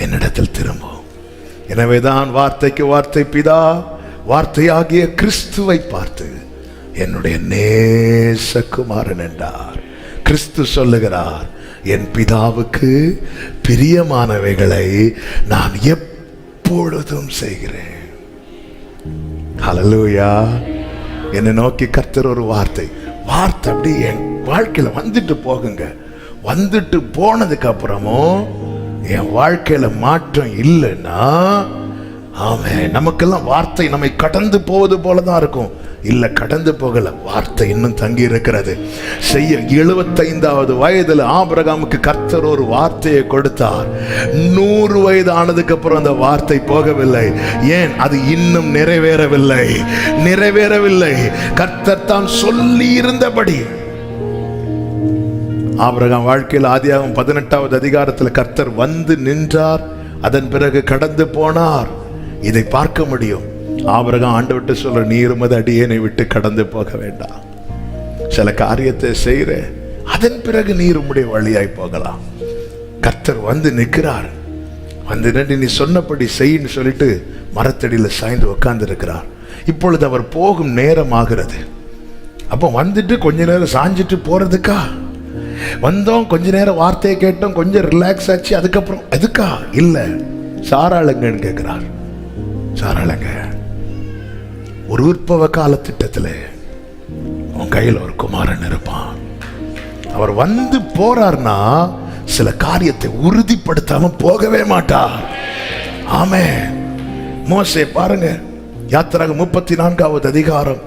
என்னிடத்தில் திரும்பும். எனவேதான் வார்த்தைக்கு வார்த்தை பிதா வார்த்தையாகிய கிறிஸ்துவை பார்த்து என்னுடைய நேசகுமாரன் என்றார். கிறிஸ்து சொல்லுகிறார், என் பிதாவுக்கு பிரியமானவைகளை நான் எப்பொழுதும் செய்கிறேன். ஹல்லேலூயா. என்னை நோக்கி கர்த்தர் ஒரு வார்த்தை அப்படி என் வாழ்க்கையில வந்துட்டு போகுங்க. வந்துட்டு போனதுக்கு அப்புறமும் என் வாழ்க்கையில மாற்றம் இல்லைன்னா, ஆமென், நமக்கெல்லாம் வார்த்தை நம்மை கடந்து போவது போலதான் இருக்கும். இல்ல, கடந்து போகல, வார்த்தை இன்னும் தங்கி இருக்கிறது. 75வது வயதுல ஆபிரகாமுக்கு கர்த்தர் ஒரு வார்த்தையை கொடுத்தார். 100 வயது ஆனதுக்கு அப்புறம் அந்த வார்த்தை போகவில்லை. ஏன்? அது இன்னும் நிறைவேறவில்லை. கர்த்தர் தான் சொல்லி இருந்தபடி. ஆபிரகாம் வாழ்க்கையில் ஆதியாகமம் 18வது அதிகாரத்தில் கர்த்தர் வந்து நின்றார். அதன் பிறகு கடந்து போனார். இதை பார்க்க முடியும். ஆபிரகாம் ஆண்டவர்ட்ட சொல்ற, நீர் உமது அடியேனை விட்டு கடந்து போக வேண்டாம். சில காரியத்தை செய்யற, அதன் பிறகு நீர் உம்முடைய வழியாய் போகலாம். கர்த்தர் வந்து நிற்கிறார். வந்து நின்று நீ சொன்னபடி செய்யின்னு சொல்லிட்டு மரத்தடியில் சாய்ந்து உட்கார்ந்து இருக்கிறார். இப்பொழுது அவர் போகும் நேரம் ஆகிறது. அப்போ வந்துட்டு கொஞ்ச நேரம் சாஞ்சிட்டு போறதுக்கா? வந்தோம், கொஞ்ச நேரம் வார்த்தையை கேட்டோம், கொஞ்சம் ரிலாக்ஸ் ஆச்சு, அதுக்கப்புறம் எதுக்கா? இல்ல, சாராளுங்கன்னு கேட்கிறார். சாராளுங்க, ஒரு உற்பவ கால திட்டத்தில் உன் கையில் ஒரு குமாரன் இருப்பான். அவர் வந்து போறார்னா சில காரியத்தை உறுதிப்படுத்தாம போகவே மாட்டார். ஆமென். மோசே பாருங்க, யாத்திராகமம் 34வது அதிகாரம்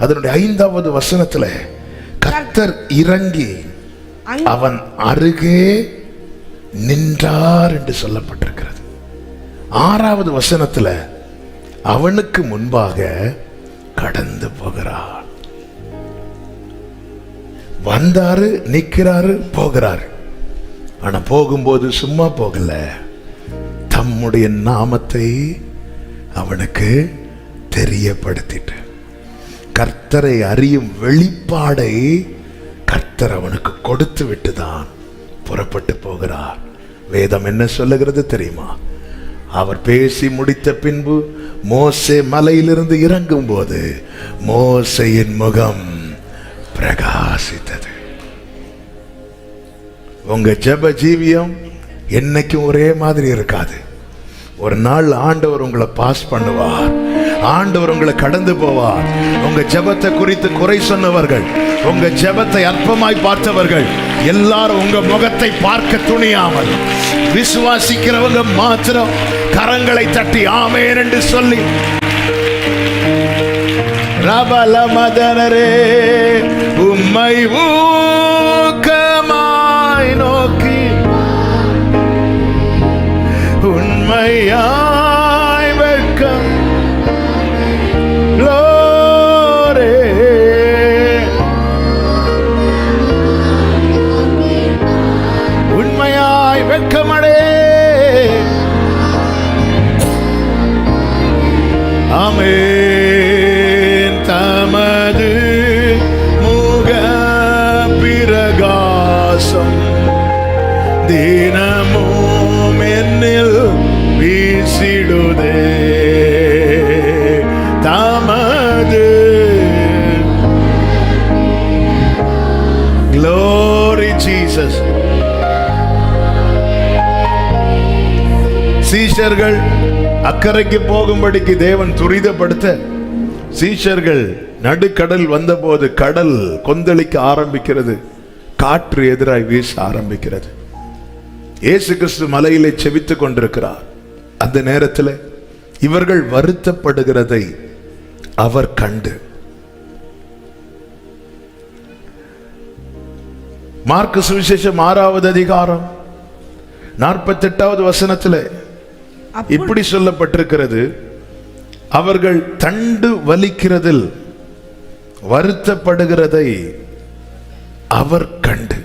அதனுடைய 5வது வசனத்துல கர்த்தர் இறங்கி அவன் அருகே நின்றார் என்று சொல்லப்பட்டிருக்கிறது. 6வது வசனத்துல அவனுக்கு முன்பாக கடந்து போகிறார். வந்தாரு, நிக்கிறாரு, போகிறாரு. ஆனா போகும்போது சும்மா போகல, தம்முடைய நாமத்தை அவனுக்கு தெரியப்படுத்திட்டு கர்த்தரை அறியும் வெளிப்பாடை கர்த்தர் அவனுக்கு கொடுத்து விட்டுதான் புறப்பட்டு போகிறார். வேதம் என்ன சொல்லுகிறது தெரியுமா? அவர் பேசி முடித்த பின்பு மோசே மலையிலிருந்து இறங்கும் போது மோசேயின் முகம் பிரகாசித்தது. உங்க ஜெப ஜீவியம் என்னைக்கும் ஒரே மாதிரி இருக்காது. ஒரு நாள் ஆண்டவர் உங்களை பாஸ் பண்ணுவார். ஆண்டவர் உங்களை கடந்து போவார். உங்க ஜெபத்தை குறித்து குறை சொன்னவர்கள், உங்க ஜெபத்தை அற்பமாய் பார்த்தவர்கள் எல்லாரும் உங்க முகத்தை பார்க்க துணியாமல் விசுவாசிக்கிறவங்க மாத்திரம் கரங்களை தட்டி ஆமென் என்று சொல்லி, ரபலமதனரே உம்மை ஊக்கமாய் நோக்கி உண்மையாய் வெட்கம் லோரே உண்மையாய் வெட்கமடே. ஆமென். தமது முக பிரகாசம் தினமும் என்னில் வீசிடுதே. தமது Glory Jesus. சீஷர்கள் அக்கறைக்கு போகும்படிக்கு தேவன் துரிதப்படுத்த, சீஷர்கள் நடுக்கடல் வந்தபோது கடல் கொந்தளிக்க ஆரம்பிக்கிறது. காற்று எதிராய் வீச ஆரம்பிக்கிறது. இயேசு கிறிஸ்து மலையிலே செபித்துக் கொண்டிருக்கிறார். அந்த நேரத்தில் இவர்கள் வருத்தப்படுகிறதை அவர் கண்டு, மார்க்கு சுவிசேஷம் 6வது அதிகாரம் 48வது வசனத்தில் இப்படி சொல்லப்பட்டிருக்கிறது, அவர்கள் தண்டு வலிக்கிறதில் வருத்தப்படுகிறதை அவர் கண்டு,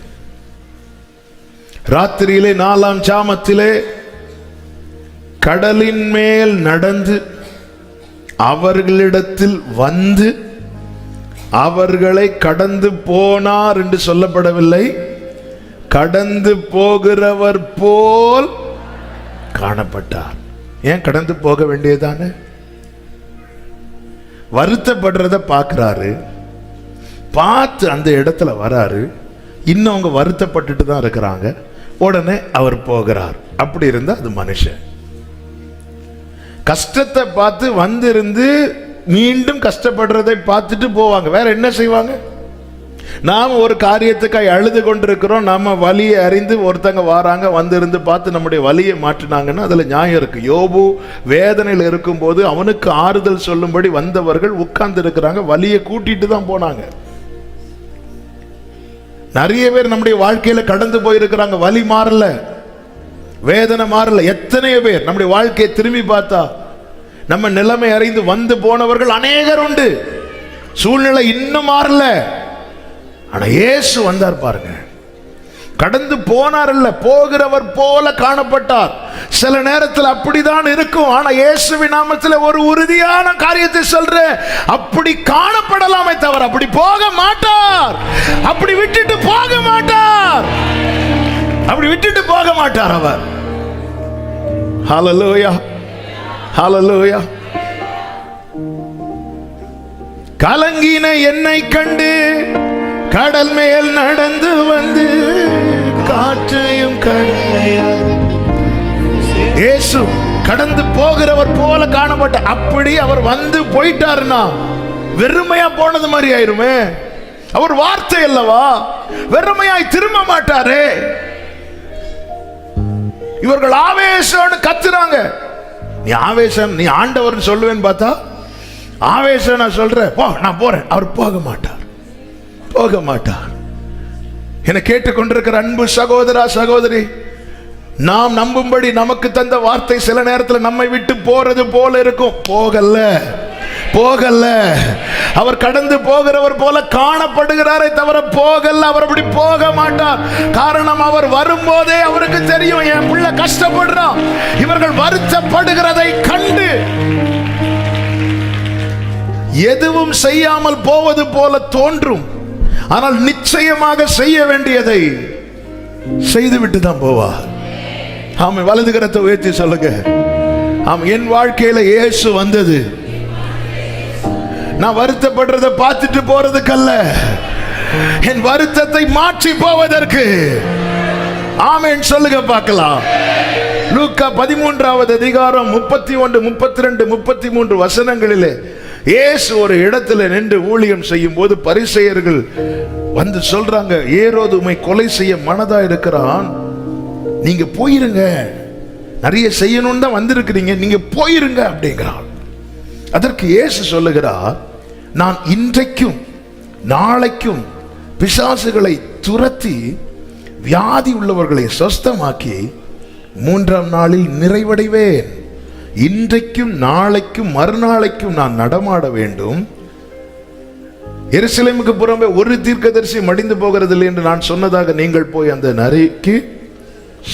ராத்திரியிலே 4ஆம் ஜாமத்திலே கடலின் மேல் நடந்து அவர்களிடத்தில் வந்து அவர்களை கடந்து போனார் என்று சொல்லப்படவில்லை, கடந்து போகிறவர் போல் காணப்பட்டார். ஏன் கடந்து போக வேண்டியதானே? வருத்தப்படுறத பார்க்கிறாரு, பார்த்து அந்த இடத்துல வராரு. இன்னும் அவங்க வருத்தப்பட்டுட்டு தான் இருக்கிறாங்க. உடனே அவர் போகிறார். அப்படி இருந்தா அது மனுஷன். கஷ்டத்தை பார்த்து வந்திருந்து மீண்டும் கஷ்டப்படுறதை பார்த்துட்டு போவாங்க. வேற என்ன செய்வாங்க? நாம் ஒரு காரியத்துக்காய் அழுது கொண்டிருக்கிறோம், நம்ம வலியை அறிந்து ஒருத்தங்க வாராங்க, வந்திருந்து பார்த்து நம்முடைய வலியை மாற்றினாங்கன்னா அதுல நியாயம் இருக்கு. யோபு வேதனையில் இருக்கும்போது அவனுக்கு ஆறுதல் சொல்லும்படி வந்தவர்கள் உட்கார்ந்து இருக்கிறாங்க, வலியை கூட்டிட்டு தான் போனாங்க. நிறைய பேர் நம்முடைய வாழ்க்கையில கடந்து போயிருக்கிறாங்க, வலி மாறல, வேதனை மாறல. எத்தனையோ பேர் நம்முடைய வாழ்க்கையை திரும்பி பார்த்தா நம்ம நிலைமை அறிந்து வந்து போனவர்கள் அநேகர் உண்டு. சூழ்நிலை இன்னும் மாறல, ஆனா இயேசு வந்தார் பாருங்க. கடந்து போனார் இல்ல, போகிறவர் போல காணப்பட்டார். சில நேரத்தில் அப்படிதான் இருக்கும். ஆனா இயேசுவின் நாமத்தில் ஒரு உறுதியான காரியத்தை சொல்றேன், அப்படி காணப்படலாமே தவிர அப்படி போக மாட்டார். அப்படி விட்டுட்டு போக மாட்டார். அப்படி விட்டுட்டு போக மாட்டார் அவர். ஹல்லேலூயா, ஹல்லேலூயா. கலங்கின என்னை கண்டு கடல் மேல் நடந்து வந்து காற்றையும் இயேசு கடந்து போகிறவர் போல காணப்பட்ட. அப்படி அவர் வந்து போயிட்டாருன்னா வெறுமையா போனது மாதிரி ஆயிருமே. அவர் வார்த்தை அல்லவா, வெறுமையாய் திரும்ப மாட்டாரே. இவர்கள் ஆவேசம்னு கத்துறாங்க. நீ ஆவேசம், நீ ஆண்டவர் சொல்லுவேன்னு பார்த்தா ஆவேசம் நான் சொல்றேன், போ நான் போறேன். அவர் போக மாட்டார், போக மாட்டார். என கேட்டுக்கொண்டிருக்கிற அன்பு சகோதரா சகோதரி, நாம் நம்பும்படி நமக்கு தந்த வார்த்தை சில நேரத்தில் நம்மை விட்டு போறது போல இருக்கும். போகல, போகல. அவர் கடந்து போகிறவர் போல காணப்படுகிறாரே தவிர போகல. அவர் அப்படி போக மாட்டார். காரணம், அவர் வரும்போதே அவருக்கு தெரியும், என் பிள்ளை கஷ்டப்படுறான். இவர்கள் வருத்தப்படுகிறதை கண்டு எதுவும் செய்யாமல் போவது போல தோன்றும். ஆனால் நிச்சயமாக செய்ய வேண்டியதை செய்துவிட்டு தான் போவா. ஆமா, வலது கரத்தை உயர்த்தி சொல்லுங்க. ஆமா, என் வாழ்க்கையில இயேசு வந்தது நான் வருத்தப்படுறதை பார்த்துட்டு போறதுக்கல்ல, என் வருத்தத்தை மாற்றி போவதற்கு. ஆமென் சொல்லுங்க பார்க்கலாம். லூக்கா 13வது அதிகாரம் 31, 32, 33 வசனங்களிலே இயேசு ஒரு இடத்துல நின்று ஊழியம் செய்யும் போது பரிசேயர்கள் வந்து சொல்றாங்க, ஏரோது உம்மை கொலை செய்ய மனதா இருக்கிறான், நீங்க போயிருங்க, நிறைய செய்யணும் தான் வந்திருக்கிறீங்க, நீங்க போயிருங்க அப்படிங்கிறான். அதற்கு இயேசு சொல்லுகிறார், நான் இன்றைக்கும் நாளைக்கும் பிசாசுகளை துரத்தி வியாதி உள்ளவர்களை சொஸ்தமாக்கி 3ஆம் நாளில் நிறைவடைவேன். இன்றைக்கும் நாளைக்கும் மறுநாளைக்கும் நான் நடமாட வேண்டும். எருசலேமுக்கு புறம்பே ஒரு தீர்க்கதரிசி மடிந்து போகிறதில்லை என்று நான் சொன்னதாக நீங்கள் போய் அந்த நரிக்கு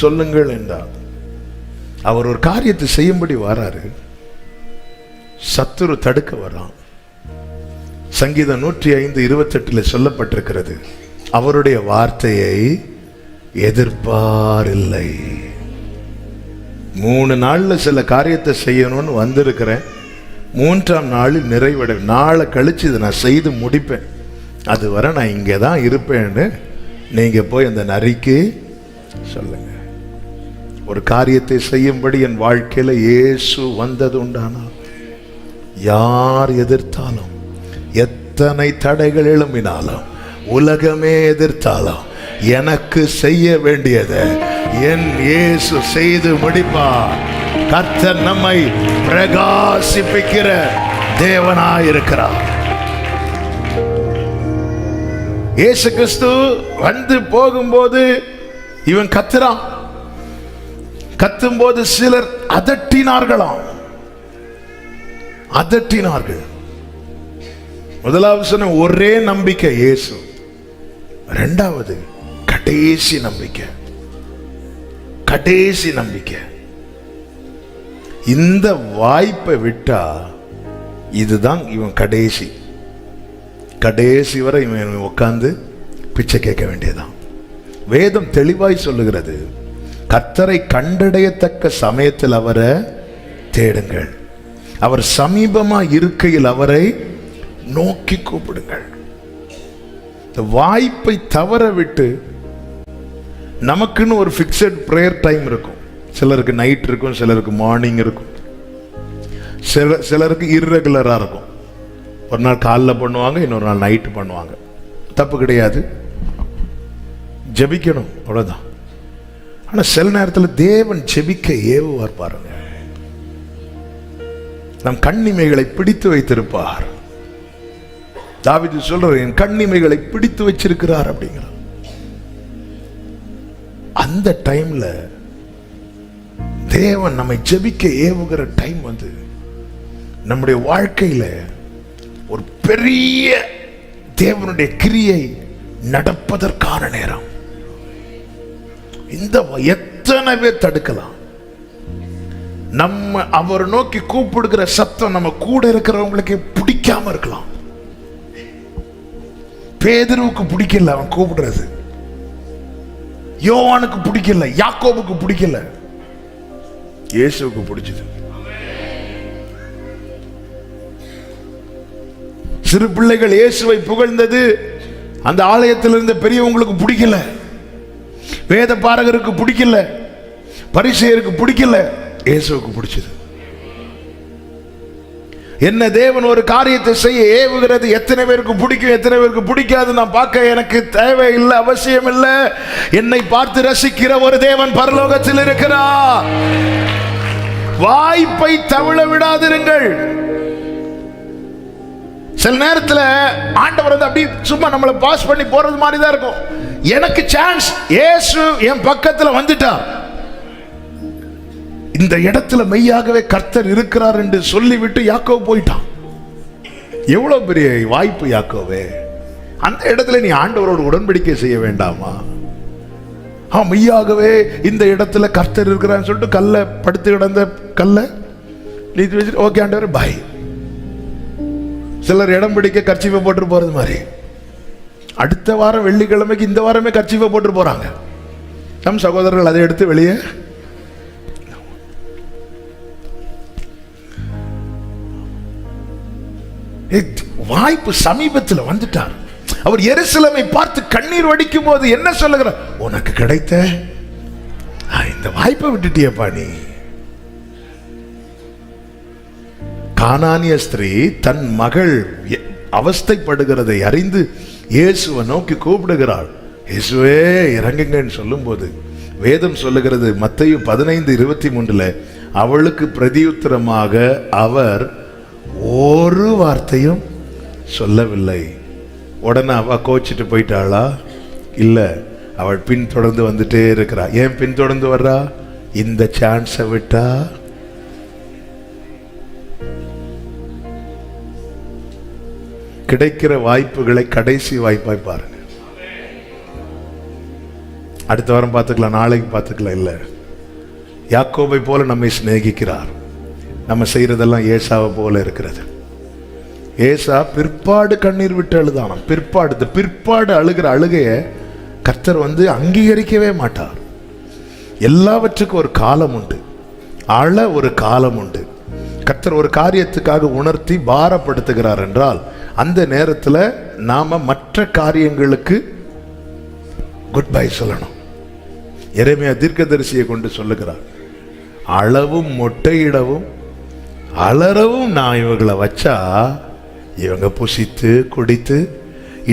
சொல்லுங்கள் என்றார். அவர் ஒரு காரியத்தை செய்யும்படி வராரு, சத்துரு தடுக்க வரான். சங்கீதம் 105:28 சொல்லப்பட்டிருக்கிறது, அவருடைய வார்த்தையை எதிர்பாரில்லை. 3 நாள்ல சில காரியத்தை செய்யணும்னு வந்திருக்கிறேன், 3ஆம் நாளில் நிறைவடை, நாளை கழிச்சு இதை நான் செய்து முடிப்பேன், அது வரை நான் இங்கே தான் இருப்பேன்னு நீங்க போய் அந்த நரிக்கு சொல்லுங்க. ஒரு காரியத்தை செய்யும்படி என் வாழ்க்கையில இயேசு வந்தது உண்டானா, யார் எதிர்த்தாலும், எத்தனை தடைகள் எழும்பினாலும், உலகமே எதிர்த்தாலும், எனக்கு செய்ய வேண்டியதை என் இயேசு செய்து முடிப்பார். கர்த்தர் நம்மை பிரகாசிப்பிக்கிற தேவனாயிருக்கிறார். இயேசு கிறிஸ்து வந்து போகும்போது இவன் கத்துறான். கத்தும்போது சிலர் அதட்டினார்களாம், அதட்டினார்கள். முதலாவது சொன்ன ஒரே நம்பிக்கை இயேசு, இரண்டாவது கடைசி நம்பிக்கை, கடைசி நம்பிக்கை. இந்த வாய்ப்பை விட்டா இதுதான் இவன் கடைசி, கடைசி வரை இவன் உட்கார்ந்து பிச்சை கேட்க வேண்டியதான். வேதம் தெளிவாய் சொல்லுகிறது, கர்த்தரை கண்டடையத்தக்க சமயத்தில் அவரை தேடுங்கள், அவர் சமீபமா இருக்கையில் அவரை நோக்கி கூப்பிடுங்கள். இந்த வாய்ப்பை தவற விட்டு நமக்குன்னு ஒரு ஃபிக்ஸட் ப்ரேயர் டைம் இருக்கும். சிலருக்கு நைட் இருக்கும், சிலருக்கு மார்னிங் இருக்கும், சிலருக்கு இர்ரெகுலராக இருக்கும். ஒரு நாள் காலைல பண்ணுவாங்க, இன்னொரு நாள் நைட்டு பண்ணுவாங்க. தப்பு கிடையாது, ஜெபிக்கணும், அவ்வளோதான். ஆனால் சில நேரத்தில் தேவன் ஜெபிக்க ஏவுவார் பாருங்க. நம் கண்ணிமைகளை பிடித்து வைத்திருப்பார். தாவீது சொல்றார், என் கண்ணிமைகளை பிடித்து வச்சிருக்கிறார் அப்படிங்கிறார். அந்த டைம்ல தேவன் நம்மை ஜெபிக்க ஏவுகிற டைம் வந்து நம்முடைய வாழ்க்கையில ஒரு பெரிய தேவனுடைய கிரியை நடப்பதற்கான நேரம். இந்த எத்தனை பேர் தடுக்கலாம்? நம்ம அவர் நோக்கி கூப்பிடுகிற சத்தம் நம்ம கூட இருக்கிறவங்களுக்கு பிடிக்காம இருக்கலாம். பேதுருவுக்கு பிடிக்கல அவன் கூப்பிடுறது, யோவானுக்கு பிடிக்கல, யாக்கோபுக்கு பிடிக்கல, இயேசுவுக்கு பிடிச்சது. சிறு பிள்ளைகள் இயேசுவை புகழ்ந்தது அந்த ஆலயத்தில் இருந்த பெரியவங்களுக்கு பிடிக்கல, வேத பாரகருக்கு பிடிக்கல, பரிசேயருக்கு பிடிக்கல, இயேசுவுக்கு பிடிச்சது. என்ன தேவன் ஒரு காரியத்தை செய்ய ஏவுகிறது எத்தனை பேருக்கு பிடிக்கும், எத்தனை பேருக்கு பிடிக்காது நான் பார்க்க எனக்கு தேவை இல்லை, அவசியம் இல்லை. என்னை பார்த்து ரசிக்கிற ஒரு தேவன் பரலோகத்தில் இருக்கிறார். வாய்ப்பை தவழ விடாதிருங்கள். சில நேரத்தில் ஆண்டவர் வந்து அப்படி சும்மா நம்மளை பாஸ் பண்ணி போறது மாதிரி தான் இருக்கும். எனக்கு சான்ஸ், இயேசு என் பக்கத்தில் வந்துட்டா, இந்த இடத்துல மெய்யாகவே கர்த்தர் இருக்கிறார் என்று சொல்லிவிட்டு யாக்கோபு போயிட்டான். எவ்வளவு பெரிய வாய்ப்பு யாக்கோவே! அந்த இடத்துல நீ ஆண்டவரோடு உடன்படிக்கை செய்ய வேண்டாமா? மெய்யாகவே இந்த இடத்துல கர்த்தர் இருக்கிறான்னு சொல்லிட்டு கல்ல படுத்து கிடந்த கல்ல நீதி வச்சுட்டு ஓகே ஆண்டவர் பாய். சிலர் இடம் பிடிக்க கர்ச்சீஃபை போட்டு போறது மாதிரி அடுத்த வாரம் வெள்ளிக்கிழமைக்கு இந்த வாரமே கர்ச்சீஃபை போட்டு போறாங்க. நம் சகோதரர்கள் அதை எடுத்து வெளியே வாய்ப்பு சமீபத்தில் வந்துட்டார். அவர் எருசலேமை பார்த்து கண்ணீர் வடிக்கும் போது என்ன சொல்லுகிறார்? உனக்கு கிடைத்த இந்த வாய்ப்பை விட்டுட்டியப்பா நீ. கானானிய ஸ்திரீ தன் மகள் அவஸ்தைப்படுகிறதை அறிந்து இயேசுவை நோக்கி கூப்பிடுகிறாள். இயேசுவே இறங்குங்கன்னு சொல்லும் போது வேதம் சொல்லுகிறது, மத்தேயு 15:23, அவளுக்கு பிரதியுத்தரமாக அவர் ஒரு வார்த்தையும் சொல்லவில்லை. உடனே அவ கோச்சிட்டு போயிட்டாளா? இல்ல, அவள் பின் தொடர்ந்து வந்துட்டே இருக்கிறா. ஏன் பின் தொடர்ந்து வர்றா? இந்த சான்ஸை விட்டா கிடைக்கிற வாய்ப்புகளை கடைசி வாய்ப்பாய் பாருங்க. அடுத்த வாரம் பார்த்துக்கலாம், நாளைக்கு பார்த்துக்கலாம். இல்ல, யாக்கோபை போல நம்மை சிநேகிக்கிறார். நம்ம செய்யறதெல்லாம் ஏசாவை போல இருக்கிறது. ஏசா பிற்பாடு கண்ணீர் விட்டு அழுதானாம். பிற்பாடு அழுகிற அழுகைய கர்த்தர் வந்து அங்கீகரிக்கவே மாட்டார். எல்லாவற்றுக்கும் ஒரு காலம் உண்டு, அழ ஒரு காலம் உண்டு. கர்த்தர் ஒரு காரியத்துக்காக உணர்த்தி பாரப்படுத்துகிறார் என்றால் அந்த நேரத்தில் நாம மற்ற காரியங்களுக்கு குட் பை சொல்லணும். எரேமியா தீர்க்கதரிசியை கொண்டு சொல்லுகிறார், அளவும் மொட்டையிடவும் அலறவும் நான் இவங்களை வச்சா இவங்க புசித்து குடித்து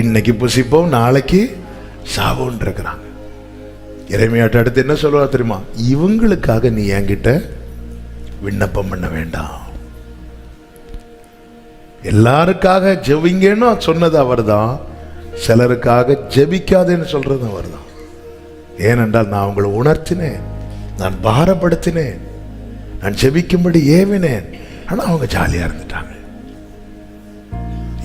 இன்னைக்கு புசிப்போம் நாளைக்கு சாவோன்னு இருக்கிறாங்க. எரேமியாட்ட அடுத்து என்ன சொல்லுவா தெரியுமா? இவங்களுக்காக நீ என்கிட்ட விண்ணப்பம் பண்ண வேண்டாம். எல்லாருக்காக ஜெபிங்கன்னு சொன்னது அவர் தான், சிலருக்காக ஜெபிக்காதேன்னு சொல்றது அவர் தான். ஏனென்றால் நான் உங்களை உணர்த்தினேன், நான் பாரப்படுத்தினேன், நான் ஜெபிக்கும்படி ஏவினேன். ஆனா அவங்க ஜாலியா இருந்துட்டாங்க.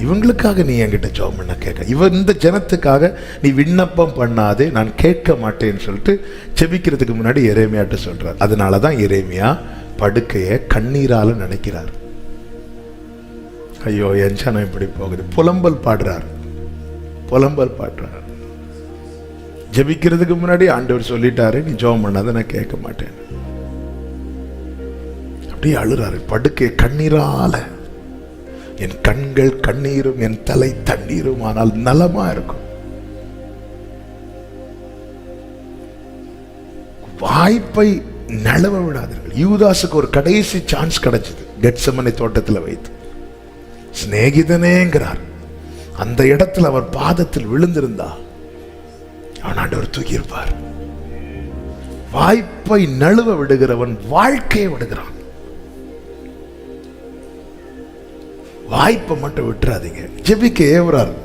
இவங்களுக்காக நீ என்கிட்ட ஜெபம் பண்ண கேட்க, இந்த ஜனத்துக்காக நீ விண்ணப்பம் பண்ணாதே, நான் கேட்க மாட்டேன்னு சொல்லிட்டு ஜெபிக்கிறதுக்கு முன்னாடி எரேமியாட்ட சொல்றார். அதனாலதான் எரேமியா படுக்கையை கண்ணீரால நினைக்கிறார். ஐயோ என் ஜனம் இப்படி போகுது, புலம்பல் பாடுறார். ஜெபிக்கிறதுக்கு முன்னாடி ஆண்டவர் சொல்லிட்டாரு, நீ ஜெபம் பண்ணாத, நான் கேட்க மாட்டேன். அப்படியே அழுறாரு படுக்கை கண்ணீரால. என் கண்கள் கண்ணீரும் என் தலை தண்ணீரும் ஆனால் நலமா இருக்கும். வாய்ப்பை நழுவ விடாதீர்கள். யூதாசுக்கு ஒரு கடைசி சான்ஸ் கிடைச்சது கெத்செமனே தோட்டத்தில் வைத்து. சிநேகிதனேங்கிறார். அந்த இடத்துல அவர் பாதத்தில் விழுந்திருந்தா அவன் ஆண்டவர் தூக்கி இருப்பார். வாய்ப்பை நழுவ விடுகிறவன் வாழ்க்கையை விடுகிறான். வாய்ப்பை மட்டும் விட்டுறாதீங்க. ஜெபிக்க ஏவுறாரு,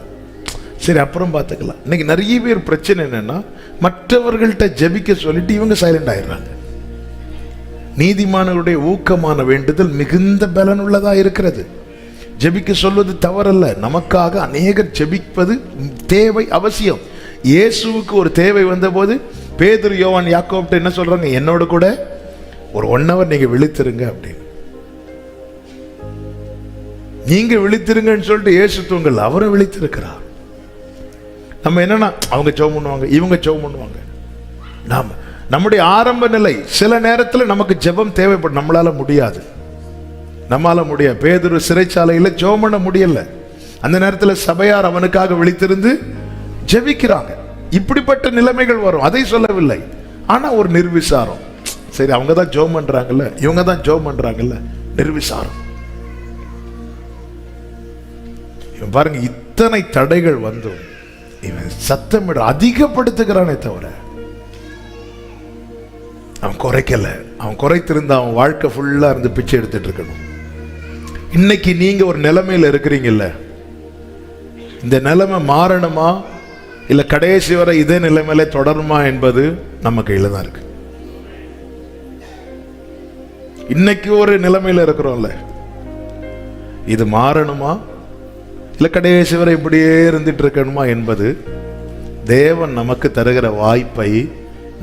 சரி அப்புறம் பார்த்துக்கலாம். இன்னைக்கு நிறைய பேர் பிரச்சனை என்னன்னா, மற்றவர்கள்ட்ட ஜெபிக்க சொல்லிட்டு இவங்க சைலண்ட் ஆயிடுறாங்க. நீதிமானவருடைய ஊக்கமான வேண்டுதல் மிகுந்த பலன் உள்ளதா இருக்கிறது. ஜெபிக்க சொல்வது தவறல்ல. நமக்காக அநேகர் ஜெபிப்பது தேவை, அவசியம். இயேசுவுக்கு ஒரு தேவை வந்த போது பேதுரு, யோவான், யாக்கோப்ட்ட என்ன சொல்றாங்க? என்னோட கூட ஒரு 1 hour நீங்க விழித்திருங்க அப்படின்னு. நீங்க விழித்திருங்கன்னு சொல்லிட்டு இயேசு தூங்கல, அவரும் விழித்திருக்கிறார். நம்ம என்னன்னா, அவங்க ஜெபம் பண்ணுவாங்க, இவங்க ஜெபம் பண்ணுவாங்க. நாம நம்முடைய ஆரம்ப நிலை சில நேரத்தில் நமக்கு ஜெபம் தேவைப்படும். நம்மளால முடியாது. பேதுரு சிறைச்சாலையில் ஜெபம் பண்ண முடியல. அந்த நேரத்தில் சபையார் அவனுக்காக விழித்திருந்து ஜெபிக்கிறாங்க. இப்படிப்பட்ட நிலைமைகள் வரும், அதை சொல்லவில்லை. ஆனா ஒரு நிர்விசாரம், சரி அவங்க தான் ஜெபம் பண்றாங்கல்ல, இவங்க தான் ஜெபம் பண்றாங்கல்ல, நிர்விசாரம். இவன் பாருங்க, இத்தனை தடைகள் வந்தும் இவன் சத்தமிட அதிகப்படுத்துகிறானே தவிர அவன் குறைக்கல. அவன் குறைத்திருந்த அவன் வாழ்க்கை ஃபுல்லா இருந்து பிச்சை எடுத்துட்டு இருக்கணும். இன்னைக்கு நீங்க ஒரு நிலைமையில இருக்கிறீங்கல்ல, இந்த நிலைமை மாறணுமா இல்ல கடைசி வரை இதே நிலைமையில தொடருமா என்பது நம்ம கையில தான் இருக்கு. இன்னைக்கு ஒரு நிலைமையில இருக்கிறோம்ல, இது மாறணுமா இல்ல கடைசி வரை இப்படியே இருந்துட்டு இருக்கணுமா என்பது தேவன் நமக்கு தருகிற வாய்ப்பை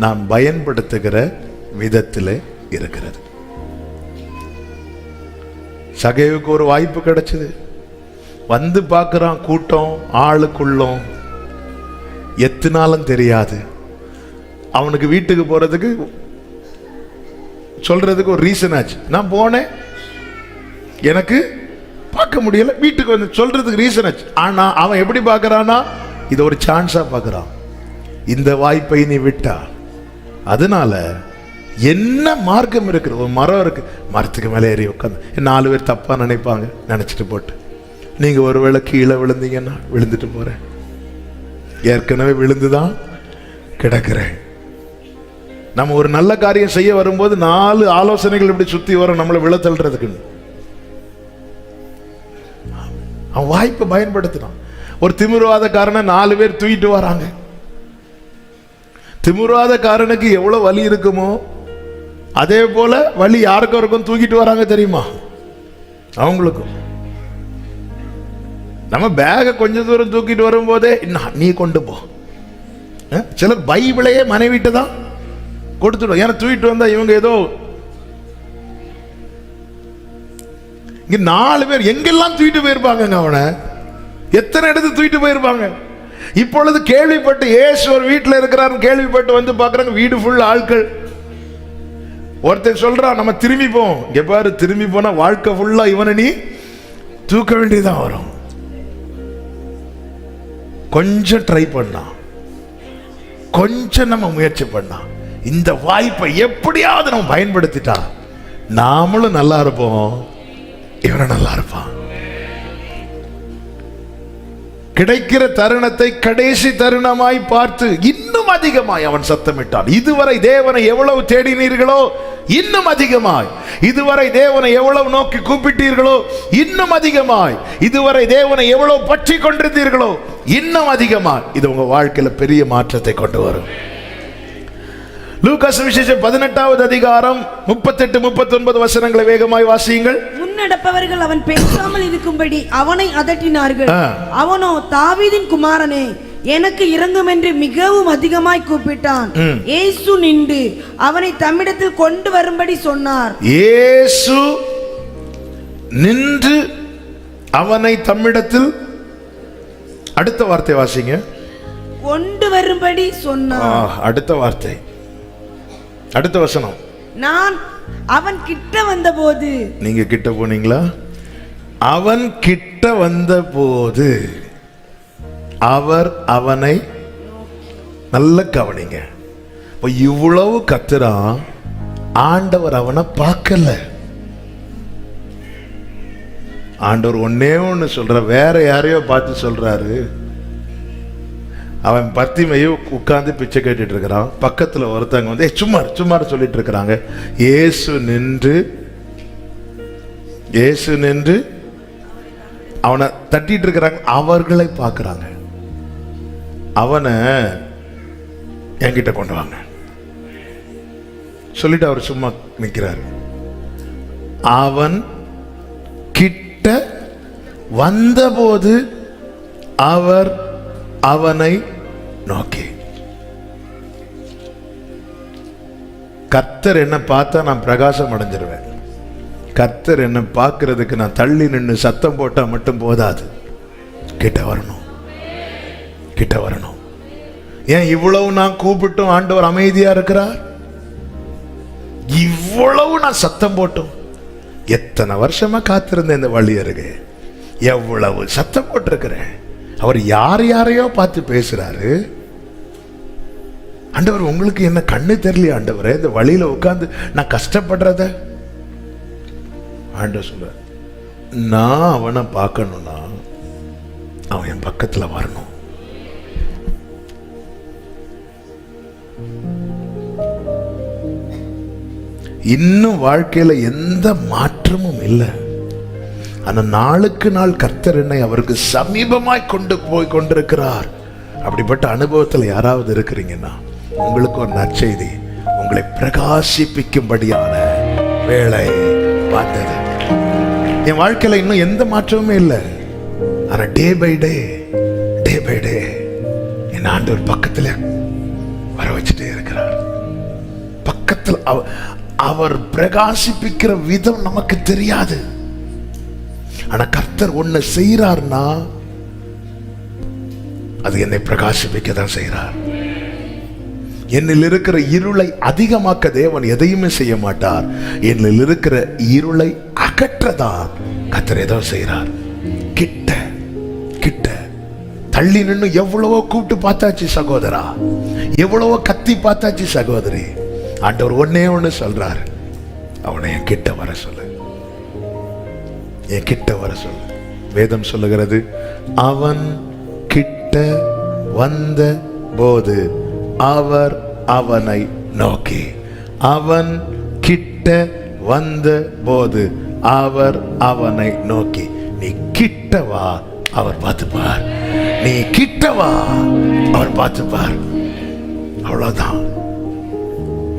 நாம் பயன்படுத்துகிற விதத்தில் இருக்கிறது. சகேவுக்கு ஒரு வாய்ப்பு கிடைச்சது. வந்து பார்க்கிறான், கூட்டம் ஆளுக்குள்ளும் எத்தனாலும் தெரியாது. அவனுக்கு வீட்டுக்கு போறதுக்கு சொல்றதுக்கு ஒரு ரீசன் ஆச்சு. நான் போனேன், எனக்கு பார்க்க முடியல, வீட்டுக்கு வந்து சொல்றதுக்கு ரீசன் ஆச்சு. ஆனா அவன் எப்படி பார்க்கறானா, இது ஒரு சான்ஸா பார்க்கறான். இந்த வாய்ப்பை நீ விட்டா, அதனால என்ன மார்க்கம் இருக்கு? ஒரு மரம் இருக்கு, மரத்துக்கு மேலே ஏறி உட்காந்து 4 பேர் தப்பா நினைப்பாங்க, நினைச்சிட்டு போட்டு நீங்க ஒருவேளை கீழே விழுந்தீங்கன்னா விழுந்துட்டு போறேன், ஏற்கனவே விழுந்துதான் கிடக்கிறேன். நம்ம ஒரு நல்ல காரியம் செய்ய வரும்போது 4 ஆலோசனைகள் இப்படி சுத்தி வரும் நம்மளை விழ தள்ளுறதுக்கு. அவன் வாய்ப்பை பயன்படுத்தினான். ஒரு திமிர்வாதக்காரனை 4 பேர் தூக்கிட்டு வராங்க. திமிர்வாதக்காரனுக்கு எவ்வளவு வலி இருக்குமோ அதே போல வலி யாருக்கும் இருக்கும், தூக்கிட்டு வராங்க தெரியுமா அவங்களுக்கும். நம்ம பேக கொஞ்ச தூரம் தூக்கிட்டு வரும்போதே நீ கொண்டு போ. சிலர் பைபிளையே மனைவிட்டு தான் கொடுத்துடும். ஏன்னா தூக்கிட்டு வந்தா இவங்க ஏதோ இங்க 4 பேர் எங்கெல்லாம் தூக்கிட்டு போயிருப்பாங்க, அவனை எத்தனை இடத்துக்கு தூக்கிட்டு போயிருப்பாங்க. இப்பொழுது கேள்விப்பட்டு இயேசு ஒரு வீட்டில் இருக்கிறார் கேள்விப்பட்டு வந்து பார்க்கறாங்க, வீடு ஃபுல் ஆட்கள். ஒருத்தர் சொல்றான், நம்ம திரும்பி போவோம். இங்க பாரு, திரும்பி போனா வாழ்க்கை ஃபுல்லா இவனை நீ தூக்க வேண்டியதான் வரும். கொஞ்சம் ட்ரை பண்ணா, கொஞ்சம் நம்ம முயற்சி பண்ணா, இந்த வாய்ப்பை எப்படியாவது நம்ம பயன்படுத்திட்டா நாமளும் நல்லா இருப்போம், இவனும் நல்லா இருப்பான். கிடைக்கிற தருணத்தை கடைசி தருணமாய் பார்த்து இன்னும் அதிகமாய் அவன் சத்தமிட்டான். இதுவரை தேவனை எவ்வளவு தேடினீர்களோ இன்னும் அதிகமாய், இதுவரை தேவனை எவ்வளவு நோக்கி கூப்பிட்டீர்களோ இன்னும் அதிகமாய், இதுவரை தேவனை எவ்வளவு பற்றி கொண்டிருந்தீர்களோ இன்னும் அதிகமாய், இது உங்க வாழ்க்கையில பெரிய மாற்றத்தை கொண்டு வரும். லூக்கா சுவிசேஷம் 18வது அதிகாரம் 38-39 வசனங்களை வேகமாய் வாசியுங்கள். முன்னடப்பவர்கள் அவன் பேசாமல் இருக்கும்படி அவனை அதட்டினார்கள். அவனோ, தாவீதின் குமாரனே, எனக்கு இரங்கும் என்று மிகவும் அதிகமாய் கூப்பிட்டான். இயேசு நின்று அவனை தம்மிடத்தில் கொண்டு வரும்படி சொன்னார். இயேசு நின்று அவனை தம்மிடத்தில், அடுத்த வார்த்தை வாசிங்க, கொண்டு வரும்படி சொன்னார். அடுத்த வார்த்தை, அடுத்த வசனம். நான் அவன் கிட்ட வந்தபோது, நீங்க கிட்ட போனீங்களா? அவன் கிட்ட வந்தபோது அவர் அவனை, நல்ல கவனிங்க, இப்போ இவ்வளவு கத்துறான், ஆண்டவர் அவனை பார்க்கல. ஆண்டவர் ஒன்னே ஒண்ணு சொல்ற, வேற யாரையோ பார்த்து சொல்றாரு. அவன் பத்திமையோ உட்கார்ந்து பிச்சை கேட்டுட்டு இருக்கிறான். பக்கத்துல ஒருத்தவங்க வந்து சும்மா சொல்லிட்டு இருக்கிறாங்க. இயேசு நின்று அவனை தட்டிட்டு இருக்கிறாங்க. அவர்களை பார்க்கிறாங்க. அவனை என்கிட்ட கொண்டு வாங்க சொல்லிட்டு அவர் சும்மா நிற்கிறார். அவன் கிட்ட வந்தபோது அவர் அவனை நோக்கி, கர்த்தர் என்ன பார்த்தா நான் பிரகாசம் அடைஞ்சிருவேன். கர்த்தர் என்ன பார்க்கிறதுக்கு நான் தள்ளி நின்று சத்தம் போட்டா மட்டும் போதாது, கிட்ட வரணும், கிட்ட வரணும். ஏன் இவ்வளவு நான் கூப்பிட்டும் ஆண்டவர் அமைதியா இருக்கிறார்? இவ்வளவு நான் சத்தம் போட்டும், எத்தனை வருஷமா காத்திருந்தேன் இந்த வழி அருகே, எவ்வளவு சத்தம் போட்டிருக்கிறேன். அவர் யாரையோ பார்த்து பேசுறாரு. ஆண்டவர் உங்களுக்கு என்ன கண்ணு தெரியலையா ஆண்டவரே? இந்த வழியில உட்கார்ந்து நான் கஷ்டப்படுறத. ஆண்டவர் சொல்ற, நான் அவனை பார்க்கணும்னா அவன் என் பக்கத்துல வரணும். இன்னும் வாழ்க்கையில எந்த மாற்றமும் இல்லை. ஆனா நாளுக்கு நாள் கர்த்தர் என்னை அவருக்கு சமீபமாய் கொண்டு போய் கொண்டிருக்கிறார். அப்படிப்பட்ட அனுபவத்தில் யாராவது இருக்கிறீங்கன்னா, உங்களுக்கு ஒரு நற்செய்தி, உங்களை பிரகாசிப்பிக்கும்படியான வேலை வந்தது. என் வாழ்க்கையில இன்னும் எந்த மாற்றமுமே இல்லை. ஆனா டே பை டே என் ஆண்டவர் பக்கத்துல வர வச்சுட்டே இருக்கிறார். பக்கத்தில் அவர் பிரகாசிப்பிக்கிற விதம் நமக்கு தெரியாது. ஆனா கர்த்தர் ஒண்ணு செய்யறார்னா அது என்னை பிரகாசிப்பிக்க தான் செய்யறார். என்னில் இருக்கிற இருளை அதிகமாக்க தேவன் எதையுமே செய்ய மாட்டார். என்னில் இருக்கிற இருளை அகற்றதான் கர்த்தர் ஏதோ செய்யறார். கிட்ட கிட்ட தள்ளி நின்று எவ்வளவோ கூப்பிட்டு பார்த்தாச்சு சகோதரா, எவ்வளவோ கத்தி பார்த்தாச்சு சகோதரி. ஆண்டவர் ஒன்னே ஒண்ணு சொல்றாரு, அவனை என் கிட்ட வர சொல்லு, என் கிட்ட வர சொல்லு. வேதம் சொல்லுகிறது, அவன் கிட்ட வந்த போது அவர் அவனை நோக்கி. அவன் கிட்ட வந்த போது அவர் அவனை நோக்கி. நீ கிட்ட வா, அவர் பார்த்துப்பார். நீ கிட்ட வா, அவர் பார்த்துப்பார். அவ்வளவுதான்.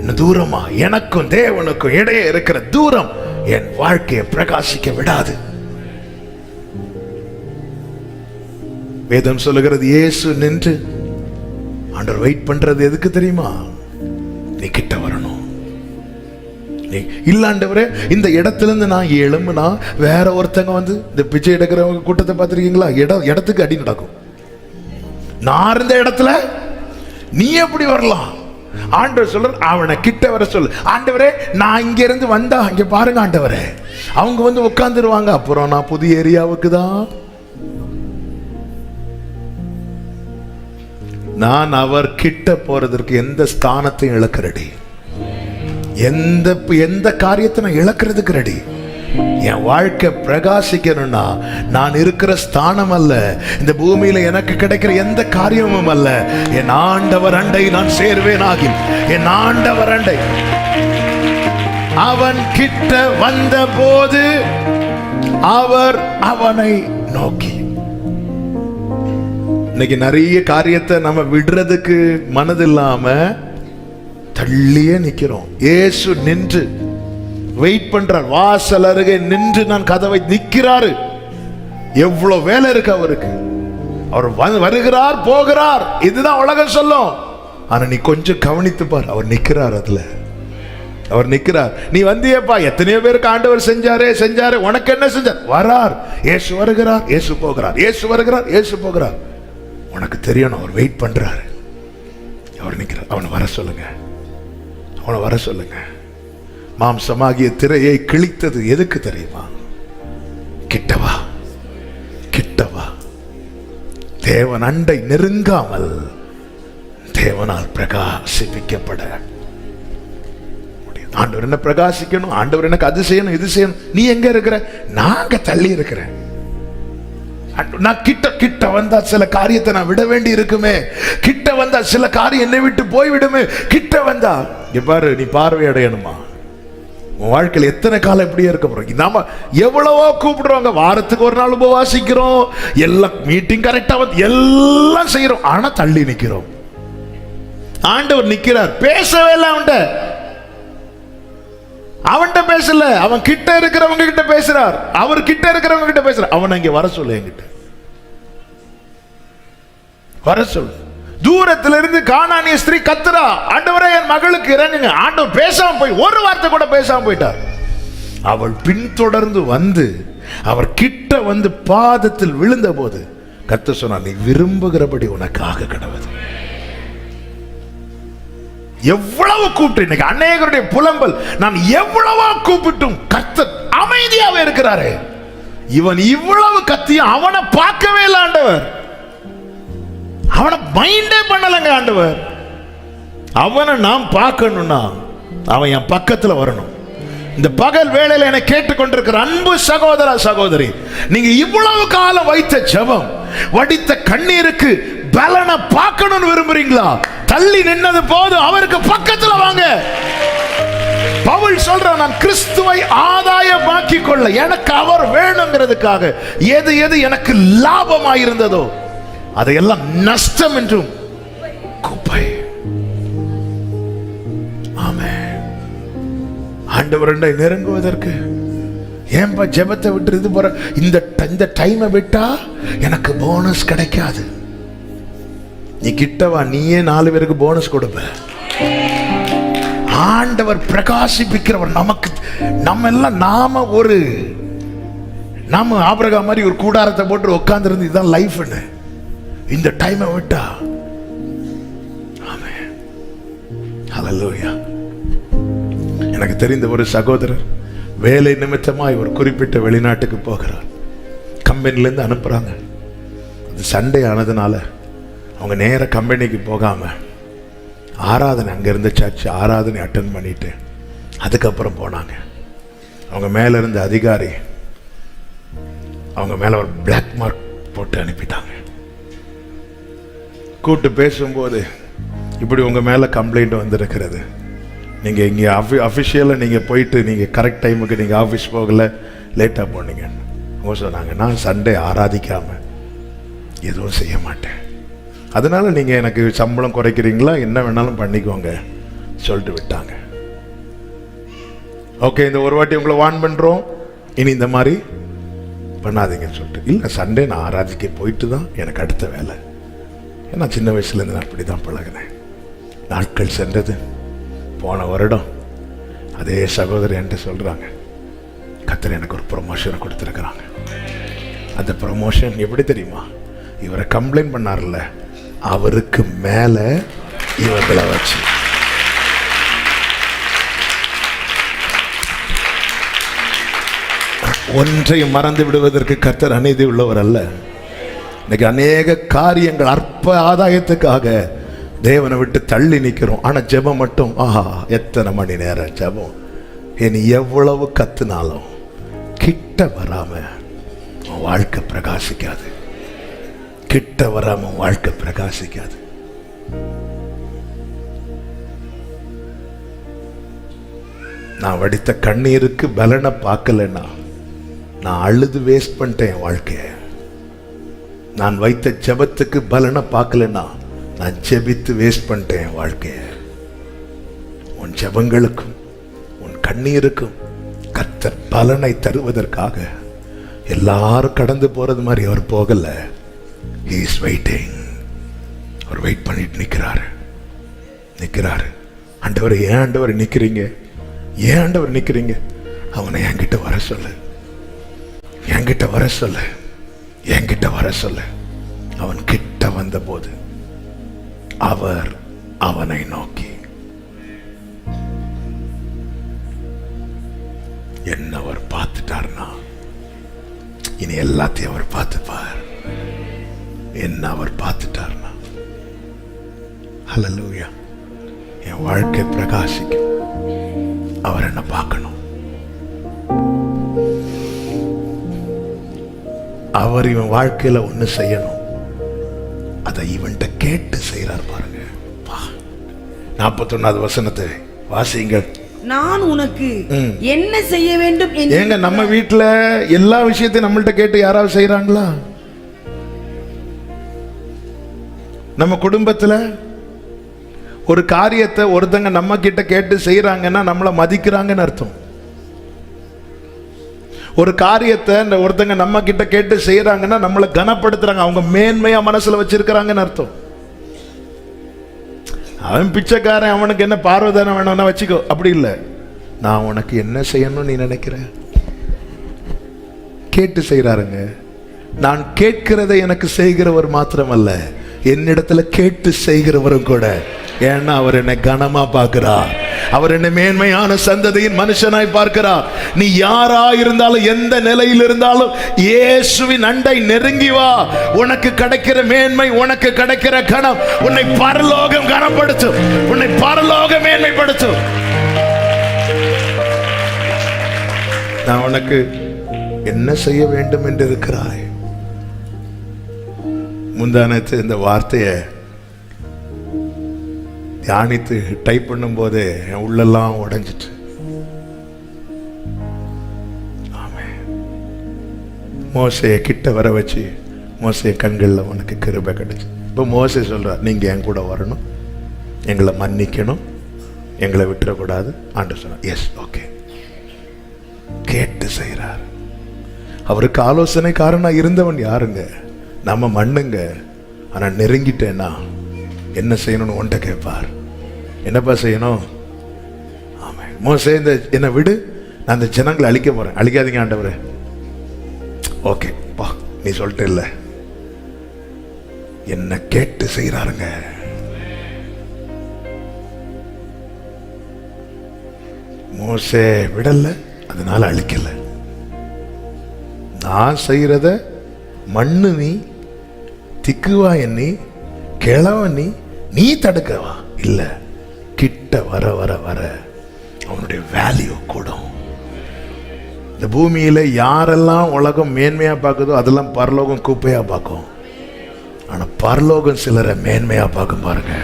இன்னும் தூரமா எனக்கும் தேவனுக்கும் இடையே இருக்கிற தூரம் என் வாழ்க்கையை பிரகாசிக்க விடாது. வேதம் சொல்லுகிறது, இயேசு நின்று ஆண்டவர் வெயிட் பண்றது எதுக்கு தெரியுமா? நீ கிட்ட வரணும். நீ இல்லாண்டவரே, இந்த இடத்துல இருந்து நான் எழும்புனா வேற ஒருத்தங்க வந்து இந்த பிச்சை எடுக்கிறவங்க கூட்டத்தை பார்த்திருக்கீங்களா? இடத்துக்கு அடி நடக்கும். நான் இருந்த இடத்துல நீ எப்படி வரலாம்? ஆண்டவர் சொல்ற, அவனை கிட்ட வர சொல்லு. ஆண்டவரே, நான் இங்க இருந்து வந்தா இங்க பாருங்க ஆண்டவரே, அவங்க வந்து உட்கார்ந்துருவாங்க. அப்புறம் நான் புதிய ஏரியாவுக்கு தான் நான் அவர் கிட்ட போறதற்கு எந்த ஸ்தானத்தையும் இழக்க ரெடி, எந்த காரியத்தை நான் இழக்கிறதுக்கு ரெடி. என் வாழ்க்கை பிரகாசிக்கணும்னா நான் இருக்கிற ஸ்தானம் அல்ல, இந்த பூமியில எனக்கு கிடைக்கிற எந்த காரியமும் அல்ல, என் ஆண்டவர் அண்டை நான் சேர்வேன் ஆகி. என் ஆண்டவர் அண்டை. அவன் கிட்ட வந்த போது அவர் அவனை நோக்கி. இன்னைக்கு நிறைய காரியத்தை நம்ம விடுறதுக்கு மனதில்லாம தள்ளியே நிக்கிறோம். இயேசு நின்று வெயிட் பண்றார். வாசல் அருகே நின்று நான் கதவை நிக்கிறாரு. எவ்வளவு வேலை இருக்கு அவருக்கு. அவர் வருகிறார், போகிறார், இதுதான் உலகம் சொல்லும். ஆனா நீ கொஞ்சம் கவனித்து பார், அவர் நிக்கிறார். அதுல அவர் நிக்கிறார். நீ வந்தியப்பா, எத்தனையோ பேருக்கு ஆண்டவர் செஞ்சாரு, உனக்கு என்ன செஞ்சார்? வரார். இயேசு வருகிறார், இயேசு போகிறார், இயேசு வருகிறார், இயேசு போகிறார். உனக்கு தெரியணும், அவர் வெயிட் பண்றாரு. அவர் நிக்கிறார். அவனை வர சொல்லுங்க, அவனை வர சொல்லுங்க. மாம்சமாகிய திரையை கிழித்தது எதுக்கு தெரியுமா? கிட்டவா, கிட்டவா. தேவன் அண்டை நெருங்காமல் தேவனால் பிரகாசிப்பிக்கப்பட முடியும். ஆண்டவர் என்ன பிரகாசிக்கணும், ஆண்டவர் எனக்கு அது செய்யணும் இது செய்யணும். நீ எங்க இருக்கிற? நாங்க தள்ளி இருக்கிறேன். நான் கிட்ட வந்தா சில காரியத்தை நான் விட வேண்டி இருக்குமே, கிட்ட வந்தா சில காரியம் என்னை விட்டு போய்விடுமே. கிட்ட வந்தா இங்க பாரு, நீ பார்வை அடையணுமா? உன் வாழ்க்கையில் எத்தனை காலம் இப்படியே இருக்க போறோம்? நாம எவ்வளவோ கூப்பிடுறோங்க, வாரத்துக்கு ஒரு நாள் உபவாசிக்கிறோம், எல்லாம் மீட்டிங் கரெக்டா வந்து எல்லாம் செய்யறோம், ஆனா தள்ளி நிக்கிறோம். ஆண்டவர் நிக்கிறார், பேசவே இல்லை அவன்கிட்ட பேசல, அவன் கிட்ட இருக்கிறவங்க கிட்ட பேசுறார், அவர் கிட்ட இருக்கிறவங்க கிட்ட பேசுறார். அவன் இங்க வர சொல்லு, என்கிட்ட வர சொல்லு. தூரத்துல இருந்து கானானிய ஸ்திரீ கத்துறா, ஆண்டவரே என் மகளுக்கு இறங்குங்க. ஆண்டவர் பேசாம போய் ஒரு வார்த்தை கூட பேசாம போயிட்டார். அவள் பின்தொடர்ந்து வந்து அவர் கிட்ட வந்து பாதத்தில் விழுந்த போது கர்த்தர் சொன்னார், நீ விரும்புகிறபடி உனக்காக கடவுது. எவ்வளவு கூப்பிட்டு, இன்னைக்கு அநேகருடைய புலம்பல், நான் எவ்வளவோ கூப்பிட்டும் கர்த்தர் அமைதியாவே இருக்கிறாரே. இவன் இவ்வளவு கத்தியும் அவனை பார்க்கவே இல்லை ஆண்டவர், அவனை மைண்டே பண்ணலங்க ஆண்டவர். அவனை நாம் பார்க்கணும்னா அவன் என் பக்கத்துல வரணும். இந்த பகல் வேளையில என்னை கேட்டுக்கொண்டிருக்கிற அன்பு சகோதர சகோதரி, நீங்க இவ்வளவு காலம் வைத்த ஜெபம், வடித்த கண்ணீருக்கு பலனை பார்க்கணும்னு விரும்புறீங்களா? தள்ளி நின்னது போதும், அவருக்கு பக்கத்துல வாங்க. பவுல் சொல்றான், நான் கிறிஸ்துவை ஆதாயமாக்கிக் கொள்ள எனக்கு அவர் வேணுங்கிறதுக்காக எது எது எனக்கு லாபமாயிருந்ததோ அதையெல்லாம் நஷ்டம் என்றும் குப்பை. ஆமென். ஆண்டவரை நெருங்குவதற்கு ஏன்பா ஜெபத்தை விட்டு இது போற? இந்த டைமை விட்டா எனக்கு போனஸ் கிடைக்காது. நீ கிட்டவா, நீயே 4 பேருக்கு போனஸ் கொடுப்ப. ஆண்டவர் பிரகாசிப்பிக்கிறவர். நமக்கு நம்ம எல்லாம் நாம ஆபிரகாம் மாதிரி ஒரு கூடாரத்தை போட்டு உட்கார்ந்து இருந்து இதுதான் லைஃப்னு இந்த டைமை விட்டா. ஆமென். ஹல்லேலூயா. எனக்கு தெரிந்த ஒரு சகோதரர் வேலை நிமித்தமாய் ஒரு குறிப்பிட்ட வெளிநாட்டுக்கு போகிறார். கம்பெனிலேருந்து அனுப்புறாங்க. அது சண்டே ஆனதுனால அவங்க நேர கம்பெனிக்கு போகாம ஆராதனை, அங்கிருந்த சர்ச் ஆராதனை அட்டன் பண்ணிட்டு அதுக்கப்புறம் போனாங்க. அவங்க மேல இருந்த அதிகாரி அவங்க மேல ஒரு பிளாக் மார்க் போட்டு அனுப்பிட்டாங்க. கூப்பிட்டு பேசும்போது, இப்படி உங்க மேல கம்ப்ளைண்ட் வந்திருக்கிறது, நீங்க இங்க அபிஷியலா நீங்க போயிட்டு நீங்க கரெக்ட் டைமுக்கு நீங்க ஆபீஸ் போகல, லேட்டா போனீங்க. அவங்க சொன்னாங்க, நான் சண்டே ஆராதிக்காம எதுவும் செய்ய மாட்டேன், அதனால நீங்க எனக்கு சம்பளம் குறைக்கிறீங்களா, என்ன வேணாலும் பண்ணிக்கோங்க சொல்லிட்டு விட்டாங்க. ஓகே, இந்த ஒரு வாட்டி உங்களை வார்ன் பண்றோம், இனி இந்த மாதிரி பண்ணாதீங்கன்னு சொல்லிட்டு. இல்லை, சண்டே நான் ஆராதிக்க போயிட்டு தான் எனக்கு அடுத்த வேலை. ஏன்னா சின்ன வயசுலேருந்து நான் அப்படி தான் பழகினேன். நாட்கள் சென்றது. போன வருடம் அதே சகோதரி என்கிட்ட சொல்கிறாங்க, கர்த்தர் எனக்கு ஒரு ப்ரொமோஷனை கொடுத்துருக்குறாங்க. அந்த ப்ரொமோஷன் எப்படி தெரியுமா? இவரை கம்ப்ளைண்ட் பண்ணார்ல, அவருக்கு மேலே இவர்களை வச்சு. ஒன்றையும் மறந்து விடுவதற்கு கர்த்தர் அநீதி உள்ளவர் அல்ல. இன்னைக்கு அநேக காரியங்கள் அற்ப ஆதாயத்துக்காக தேவனை விட்டு தள்ளி நிற்கிறோம். ஆனா ஜெபம் மட்டும், ஆஹா எத்தனை மணி நேரம் ஜெபம். இனி எவ்வளவு கத்துனாலும் கிட்ட வராம உன் வாழ்க்கை பிரகாசிக்காது. கிட்ட வராம உன் வாழ்க்கை பிரகாசிக்காது. நான் வடித்த கண்ணீருக்கு பலனை பார்க்கலன்னா நான் அழுது வேஸ்ட் பண்ணிட்டேன் என் வாழ்க்கைய. நான் வைத்த ஜெபத்துக்கு பலனை பார்க்கலன்னா நான் ஜெபித்து வேஸ்ட் பண்ணிட்டேன் என் வாழ்க்கைய. உன் ஜெபங்களுக்கும் உன் கண்ணீருக்கும் கர்த்தர் பலனை தருவதற்காக எல்லாரும் கடந்து போறது மாதிரி அவர் போகல. He is waiting. அவர் வெயிட் பண்ணிட்டு நிக்கிறாரு. ஆண்டவர், ஏன் ஆண்டவர் நிக்கிறீங்க? ஏன் ஆண்டவர் நிக்கிறீங்க? அவனை என்கிட்ட வர சொல்லு, என்கிட்ட வர சொல்லு, என்கிட்ட வர சொல்லு. அவன் கிட்ட வந்த போது அவர் அவனை நோக்கி, என்ன அவர் பார்த்துட்டார்னா இனி எல்லாத்தையும் அவர் பார்த்துப்பார். என்ன அவர் பார்த்துட்டார்னா, ஹல்லேலூயா. என் வாழ்க்கை பிரகாசிக்கும். அவர் என்ன பார்க்கணும். அவர் இவன் வாழ்க்கையில ஒண்ணு செய்யணும். அதை இவன்கிட்ட கேட்டு செய்யறார் பாருங்க. 41வது வசனத்தை வாசிங்கள். நான் உனக்கு என்ன செய்ய வேண்டும் என்று. ஏங்க நம்ம வீட்டுல எல்லா விஷயத்தையும் நம்மள்ட்ட கேட்டு யாராவது செய்யறாங்களா? நம்ம குடும்பத்துல ஒரு காரியத்தை ஒருத்தங்க நம்ம கிட்ட கேட்டு செய்யறாங்கன்னா நம்மளை மதிக்கிறாங்கன்னு அர்த்தம். ஒரு காரியத்தை ஒருத்தங்க நம்ம கிட்ட கேட்டு செய்யறாங்கன்னா நம்மளை கனப்படுத்துறாங்க, அவங்க மேன்மையா மனசுல வச்சிருக்கிறாங்கன்னு அர்த்தம். அவன் பிச்சைக்காரன், அவனுக்கு என்ன பார்வதான வேணும்னா வச்சுக்கோ, அப்படி இல்லை. நான் உனக்கு என்ன செய்யணும்னு நீ நினைக்கிற கேட்டு செய்யறாருங்க. நான் கேட்கிறதை எனக்கு செய்கிறவர் மாத்திரமல்ல, என்னிடத்துல கேட்டு செய்கிறவரும் கூட. ஏன்னா அவர் என்னை கனமா பார்க்கிறார். அவர் என்னை மேன்மையான சந்ததியின் மனுஷனாய் பார்க்கிறார். நீ யாரா இருந்தாலும், எந்த நிலையில் இருந்தாலும் இயேசுவின் அண்டை நெருங்கி வா. உனக்கு கிடைக்கிற மேன்மை, உனக்கு கிடைக்கிற கனம் உன்னை பரலோகம் கனப்படுத்தும், உன்னை பரலோகம் மேன்மைப்படுத்தும். நான் உனக்கு என்ன செய்ய வேண்டும் என்று இருக்கிறாய். முந்தானத்து இந்த வார்த்தையை தியானித்து டைப் பண்ணும் போது என் உள்ளெல்லாம் உடைஞ்சிட்டு. மோசையை கிட்ட வர வச்சு மோசைய கண்களில் உனக்கு கிருபை கிடைச்சு. இப்போ மோசை சொல்றார், நீங்க என் கூட வரணும், எங்களை மன்னிக்கணும், எங்களை விட்டுறக்கூடாது. ஆண்டவர் சொன்னார், எஸ் ஓகே. கேட்டு செய்கிறார். அவருக்கு ஆலோசனைக்காரனா இருந்தவன் யாருங்க? நம்ம மண்ணுங்க. ஆனா நெருங்கிட்டேன்னா என்ன செய்யணும்னு ஒன்றை கேட்பார். என்னப்பா செய்யணும்? ஆமா, மோசே இந்த என்னை விடு, நான் அந்த ஜனங்களை அழிக்க போறேன். அழிக்காதீங்க ஆண்டவரே. ஓகே பா, நீ சொல்லிட்டு இல்லை, என்ன கேட்டு செய்யறாருங்க. மோசே விடல, அதனால அழிக்கல. நான் செய்யறத மண்ணு நீ, திக்குவா எண்ணி, கிழவன் நீ தடுக்கவா இல்ல. கிட்ட வர வர வர அவனுடைய வேல்யூ கூடும். இந்த பூமியில யாரெல்லாம் உலகம் மேன்மையா பார்க்குதோ அதெல்லாம் பரலோகம் குப்பையா பார்க்கும். ஆனா பரலோகம் சிலரை மேன்மையா பார்க்கும் பாருங்க.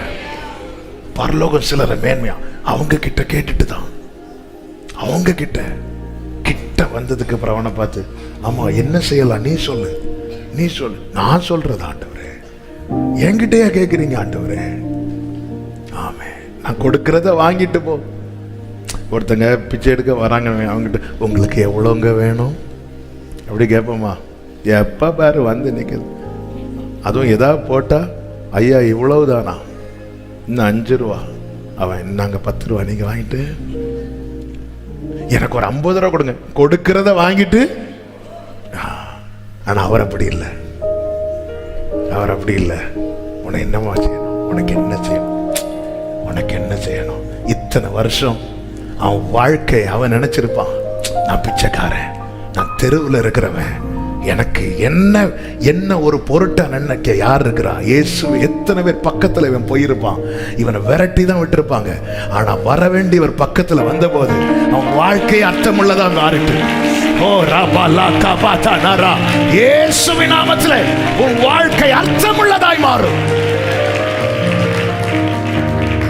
பரலோகம் சிலரை மேன்மையா அவங்க கிட்ட கேட்டுட்டு தான். அவங்க கிட்ட வந்ததுக்கு அப்புறம் அவனை பார்த்து, ஆமா என்ன செய்யலாம், நீ சொல்லு, நீ சொல்லு. நான் சொல்றது ஆண்டவரே, என்கிட்டயா கேட்குறீங்க ஆண்டவரே? ஆமே, நான் கொடுக்கறத வாங்கிட்டு போ. ஒருத்தங்க பிச்சை எடுக்க வராங்க, அவங்ககிட்ட உங்களுக்கு எவ்வளோங்க வேணும் அப்படி கேட்போமா? எப்போ பாரு வந்து நிற்குது. அதுவும் எதாவது போட்டால், ஐயா இவ்வளவு தானா, இன்னும் 5 ரூபா, அவன் நாங்கள் 10 ரூபா, நீங்கள் வாங்கிட்டு எனக்கு ஒரு 50 ரூபா கொடுங்க. கொடுக்கறத வாங்கிட்டு. ஆனால் அவர் அப்படி இல்லை, அவர் அப்படி இல்லை. உன்னை என்னமா செய்யணும், உனக்கு என்ன செய்யணும், உனக்கு என்ன செய்யணும். இத்தனை வருஷம் அவன் வாழ்க்கை அவன் நினைச்சிருப்பான், நான் பிச்சைக்காரன், நான் தெருவில் இருக்கிறவன், எனக்கு என்ன என்ன ஒரு பொருட்டா நினைக்க யார் இருக்கிறா? இயேசு. எத்தனை பேர் பக்கத்துல இவன் போயிருப்பான், இவனை விரட்டி தான் விட்டுருப்பாங்க. ஆனா வர வேண்டியவர் பக்கத்துல வந்த போது அவன் வாழ்க்கை அர்த்தமுள்ளதா மாறிட்டு. ஓ ராபா லா காபாதா நரா, இயேசுவின் நாமத்திலே உன் வாழ்க்கை அர்த்தமுள்ளதாய் மாறும்.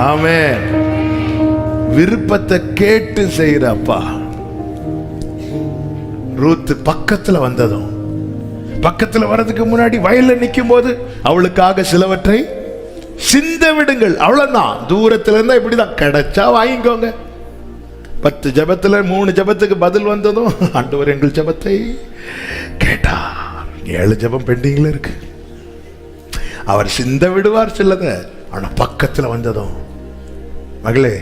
ஆமென். விருப்பத்தை கேட்டு செய்யறப்பா. ரூத் பக்கத்துல வந்ததும், பக்கத்துல வர்றதுக்கு முன்னாடி வயல்ல நிற்கும் போது அவளுக்காக சிலவற்றை சிந்த விடுங்கள், அவ்வளவுதான். தூரத்துல இருந்தா இப்படிதான், கிடைச்சா வாங்கிக்கோங்க. 10 ஜபத்துல 3 ஜபத்துக்கு பதில் வந்ததும் ஆண்டவர் எங்கள் ஜபத்தை கேட்டார். 7 ஜபம் பெண்டிங்ல இருக்கு. அவர் சிந்த விடுவார் சிலத. ஆனா பக்கத்துல வந்ததும், மகளே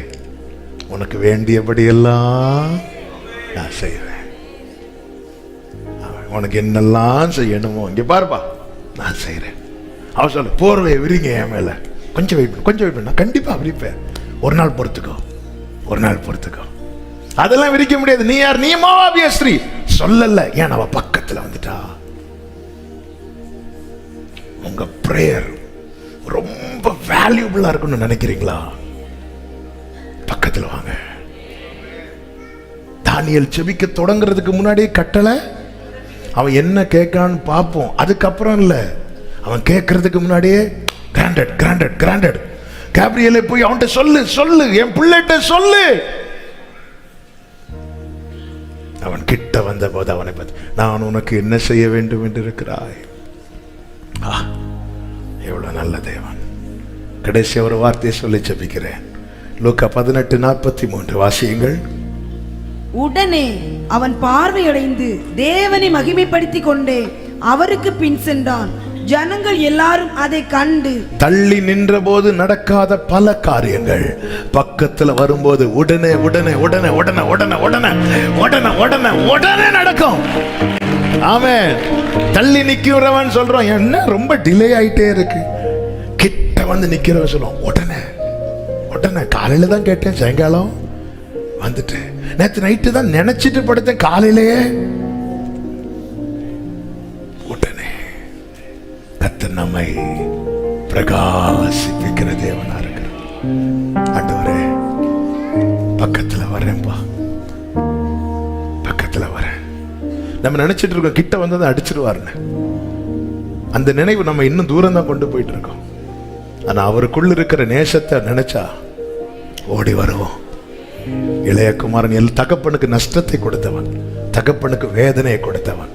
உனக்கு வேண்டியபடி எல்லாம் நான் செய்வேன், உனக்கு என்னெல்லாம் செய்யணுமோ இங்க பாருப்பா நான் செய்யறேன். அவர் சொல்ல, போர்வையை விரிங்க என் மேல, கொஞ்சம் வெயிட் பண்ணு, கொஞ்சம் வெயிட் பண்ணு, நான் கண்டிப்பா விரிப்பேன். ஒரு நாள் பொறுத்துக்கோ, ஒரு நாள் பொறுத்துக்கோ. அதெல்லாம் விரிக்க முடியாது. நீ யார்? நீ மோவாபிய ஸ்திரீ. சொல்லல, ஏன் அவ பக்கத்துல வந்துட்டா. உங்க பிரேயர் ரொம்ப வேல்யூபிளா இருக்குன்னு நினைக்கிறீங்களா? பக்கத்துல வாங்க. தானியேல் செபிக்க தொடங்குறதுக்கு முன்னாடியே கட்டளை, அவன் என்ன கேட்கான்னு பார்ப்போம். அதுக்கப்புறம் இல்ல, அவன் கேட்கறதுக்கு முன்னாடியே கிராண்டட் கிராண்டட் கிராண்டட். கேப்ரியலே போய் அவன்கிட்ட சொல்லு சொல்லு, என் பிள்ளைகிட்ட சொல்லு. அவன் கிட்ட வந்த போது அவனை பார்த்து, நான் உனக்கு என்ன செய்ய வேண்டும் என்று இருக்கிறாய். எவ்வளவு நல்ல தேவன். கடைசி ஒரு வார்த்தையை சொல்லி ஜெபிக்கிறேன். லூக்கா 18:43 வாசியுங்கள். உடனே அவன் பார்வையடைந்து தேவனை மகிமைப்படுத்திக் கொண்டே அவருக்கு பின் சென்றான். ஜனங்கள் எல்லாரும் அதை கண்டு, தள்ளி நின்ற போது நடக்காத பல காரியங்கள் பக்கத்துல வரும்போது உடனே உடனே உடனே உடனே உடனே உடனே உடனே உடனே உடனே நடக்கும். ஆமென். தள்ளி நிக்கிறவன் சொல்றான், என்ன ரொம்ப டிலே ஆயிட்டே இருக்கு. கிட்ட வந்து நிக்கிறவன் சொல்லுவான், உடனே உடனே. காலையில தான் கேட்டேன், சாயங்காலம் வந்துட்டு. நேற்று நைட்டு தான் நினைச்சிட்டு படுத்தேன், காலையிலேயே உடனே. கர்த்தர் நம்மை பிரகாசிப்பிக்கிற தேவனா இருக்கிறார். ஆண்டவரே, பக்கத்துல வரேன்பா, பக்கத்துல வரேன். நம்ம நினைச்சிட்டு இருக்கோம் கிட்ட வந்ததை அடிச்சிருவாருன்னு. அந்த நினைவு நம்ம இன்னும் தூரம் தான் கொண்டு போயிட்டு இருக்கோம். ஆனா அவருக்குள்ள இருக்கிற நேசத்தை நினைச்சா ஓடி வருவோம். இளைய குமாரன் தகப்பனுக்கு நஷ்டத்தை கொடுத்தவன், தகப்பனுக்கு வேதனையை கொடுத்தவன்,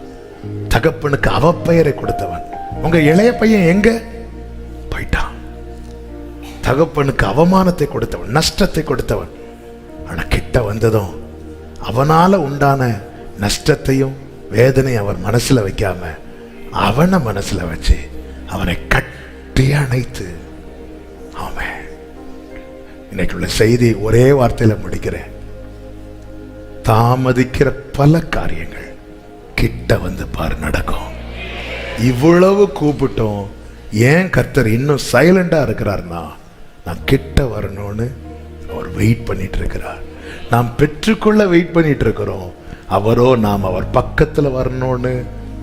தகப்பனுக்கு அவப்பெயரை கொடுத்தவன். உங்க இளைய பையன் எங்க போயிட்டான்? தகப்பனுக்கு அவமானத்தை கொடுத்தவன், நஷ்டத்தை கொடுத்தவன். ஆனா கிட்ட வந்ததும் அவனால உண்டான நஷ்டத்தையும் வேதனையும் அவர் மனசுல வைக்காம அவனை மனசுல வச்சு அவனை கட்டி அணைத்து. ஆமென். இன்னைக்குள்ள செய்தி ஒரே வார்த்தையில முடிக்கிறேன். தாமதிக்கிற பல காரியங்கள் கிட்ட வந்து பாரு நடக்கும். இவ்வளவு கூப்பிட்டோம், ஏன் கர்த்தர் இன்னும் சைலண்டா இருக்கிறார்னா, நான் கிட்ட வரணும்னு அவர் வெயிட் பண்ணிட்டு இருக்கிறார். நாம் பெற்றுக்கொள்ள வெயிட் பண்ணிட்டு இருக்கிறோம். அவரோ நாம் அவர் பக்கத்துல வரணும்னு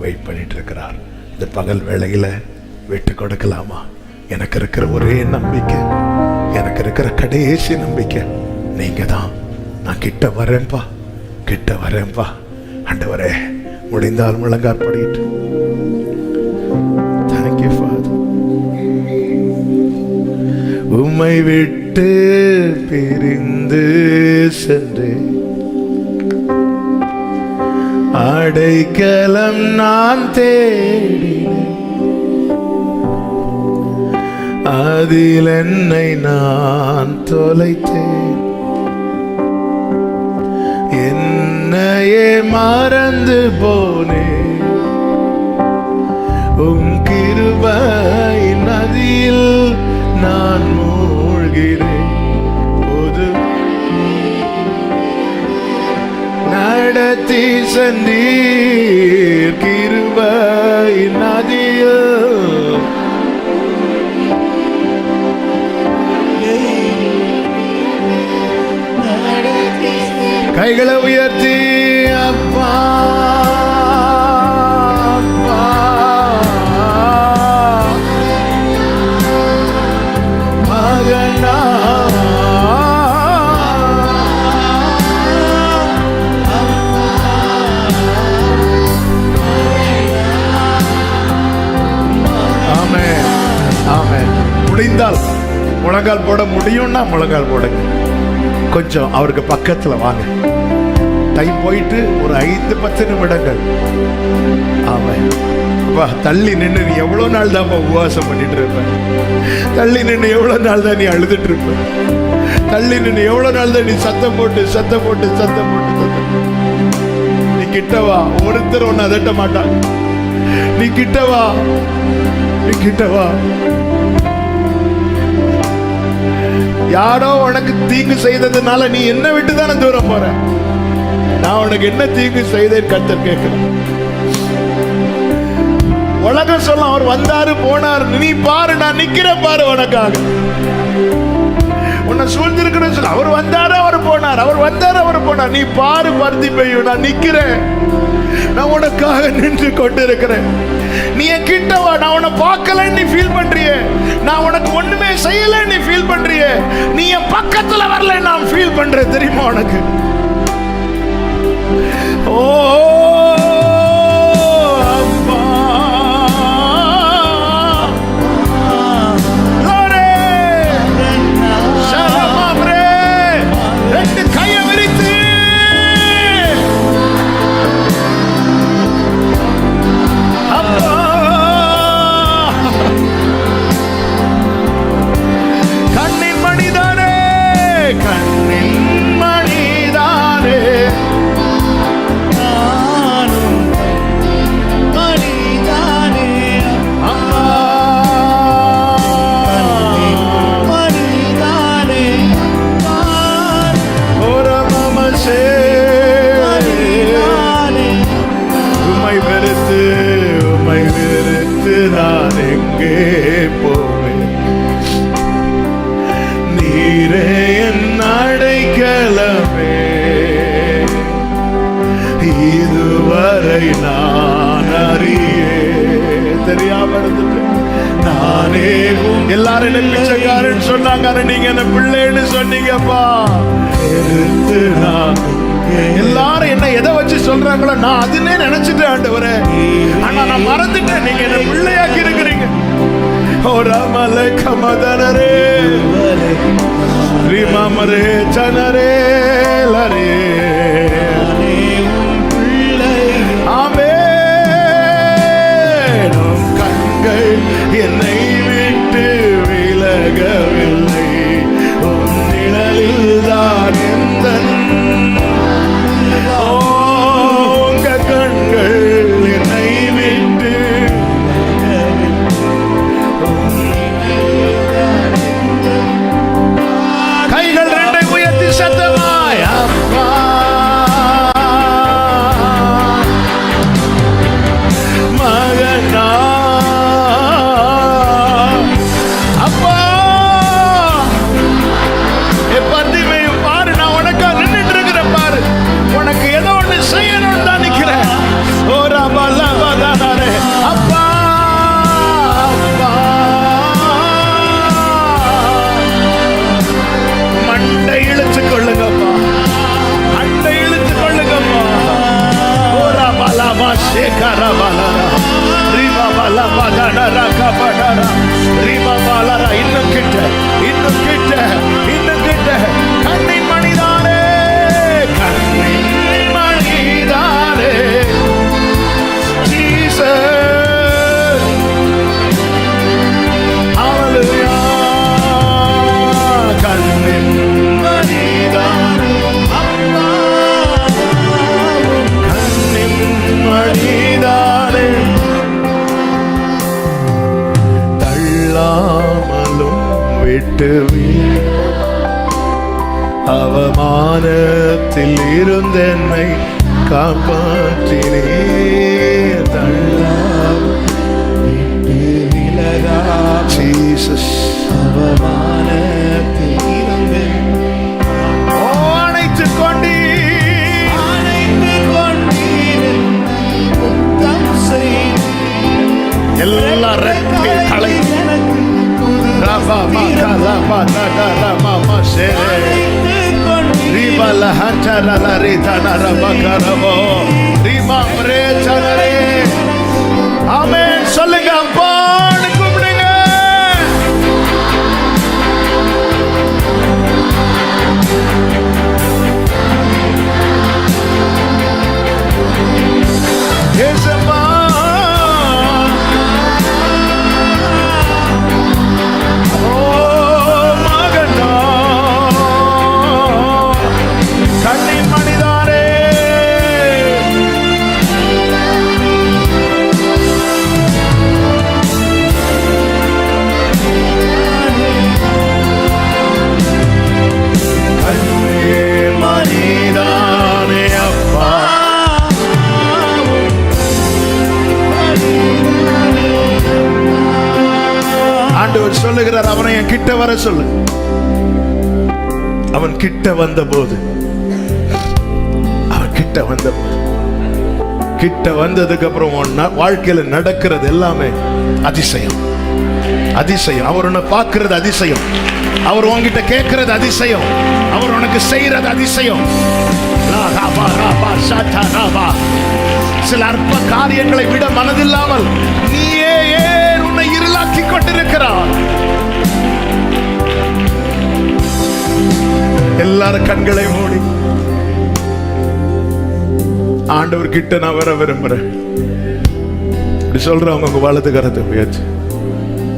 வெயிட் பண்ணிட்டு இருக்கிறார். இந்த பகல் வேளையில விட்டு கொடுக்கலாமா? எனக்கு இருக்கிற ஒரே நம்பிக்கை, எனக்கு இருக்கிற கடைசி நம்பிக்கை நீங்க தான். நான் கிட்ட வரேன்பா, கிட்ட வரேன்பா. ஆண்டவரே, முடிந்தால் முழங்கால் படிட்டு தேங்க்யூ ஃபாதர். உம்மை விட்டு பிரிந்து சென்று அடைக்கலம் நான் தேடினேன், அதில் என்னை நான் தொலைத்தேன். என்னையே மறந்து போனேன், உம் கிருபையின் நதியில் நான் மூழ்கிறேன். புது நடத்தி சென்றீர் கிருபையின் நதியில். கைகளை உயர்த்தி அப்பா அப்பா மகனா ஆமென் ஆமென். முடிந்தால் முழங்கால் போட முடியும்னா முழங்கால் போடுங்க. கொஞ்சம் அவருக்கு பக்கத்துல வாங்க. டைம் போயிட்டு ஒரு 5-10 நிமிடங்கள். ஆமாம், தள்ளி நின்று நீ எவ்வளவு நாள் தான் உபவாசம் பண்ணிட்டு இருப்ப? தள்ளி நின்று எவ்வளவு நாள் தான் நீ அழுதுட்டு இருப்ப? தள்ளி நின்று எவ்வளவு நாள் தான் நீ சத்தம் போட்டு சத்தம் போட்டு சத்தம் போட்டு சத்தம். நீ கிட்டவா, ஒருத்தர் ஒன்னு அதட்ட மாட்டாங்க. நீ கிட்டவா, நீ கிட்டவா. யாரோ உனக்கு தீங்கு செய்ததுனால நீ என்ன விட்டு தானே தூரம் போற? நான் உனக்கு என்ன தீங்கு செய்தேன் கர்த்தர் கேட்கிறேன். உலகம் சொல்ல அவர் வந்தாரு போனாரு, நீ பாரு நான் நிக்கிறேன் பாரு உனக்காக. உன்னை சூழ்ந்திருக்கிற சொல்ல அவர் வந்தாரு அவர் போனார், அவர் வந்தாரு அவர் போனார். நீ பாரு பருத்தி பெய்யும், நான் நிக்கிறேன், நான் உனக்காக நின்று கொண்டு இருக்கிறேன். நீ என் கிட்ட வா, நான் உன்னை பார்க்கலன்னு நீ ஃபீல் பண்றியே, நான் உனக்கு ஒண்ணுமே செய்யல நீ என் பக்கத்துல வரல நான் ஃபீல் பண்றேன் தெரியுமா உனக்கு? ஓ அப்பா லோரே ஷரமாப்ரே ரெண்டு கையை விரித்து அப்பா கண்ணின் மணிதானே கண்ணின் மணிதானே நான் எங்கே போவேன்? நீரே என் அடைக்கலமே, இதுவரை நான் அறியே தெரியாம இருந்துட்டேன். நானே எல்லாரும் என்ன பிச்சைக்காரன் சொன்னாங்க, நீங்க என்ன பிள்ளைன்னு சொன்னீங்கப்பா. எடுத்து நான் எல்லாரும் என்ன எதை வச்சு சொல்றாங்களோ நான் அதுன்னே நினைச்சிட்டேன் ஆண்டவரே. ஆனா நான் மறந்துட்டேன் நீங்க என்ன பிள்ளையாக்கி இருக்கிறீங்க. ஓ ராமலே கமதனரே ரிமாமரே சனரே லரே ஆமென். உம் கண்கள் என்னை விட்டு விலகவில்லை, உம் நிழலில் தான் எந்தன் இன்னும் கிட்ட இன்னும் கிட்ட இன்னும் கிட்ட. கண்ணின் மணிதானே கண்ணின் மணிதானே ஜீசஸ் ஹalleluya. கண்ணின் மணிதானே அப்பா, கண்ணின் மணிதானே தள்ளாமலும் விட்டு அவமானத்தில் இருந்தென்னை காப்பாற்றினே. ஜீசஸ் அவமானத்தில் அணைத்து கொண்டீர், அணைத்து கொண்டீர் எல்லா ரெக்கை கலை ரபா மகலா பதடா ரமா ஷேரே ரிபல ஹட்டரல ரிதன ரபகரபோ ரிமம்ரே சனரே. ஆமென் சொல்லுங்க அப்பான்னு கூப்பிடுங்க. ஏசப்பா கண்ணின் மணிதானே கண்ணின் மணிதானே அப்பா. ஆண்டவர் சொல்லுகிறார், அவனை என் கிட்ட வர சொல்லு. அவன் கிட்ட வந்த போது கிட்ட வந்ததுக்கு அப்புறம் வாழ்க்கையில நடக்கிறது எல்லாமே அதிசயம். அதிசயம். அவர் உன்னை பார்க்கிறது அதிசயம். அவர் உன்கிட்ட கேட்கிறது அதிசயம். அவர் உனக்கு செய்யறது அதிசயம். சில அற்ப காரியங்களை விட மனதில்லாமல் நீயே ஏன் உன்னை இருளாக்கி கொண்டிருக்கிறார்? எல்லாரும் கண்களை மூடி ஆண்டவர் கிட்ட நான் வர விரும்புறேன். இப்படி சொல்றவங்க உங்க வலது கரத்தை உயர்த்தி,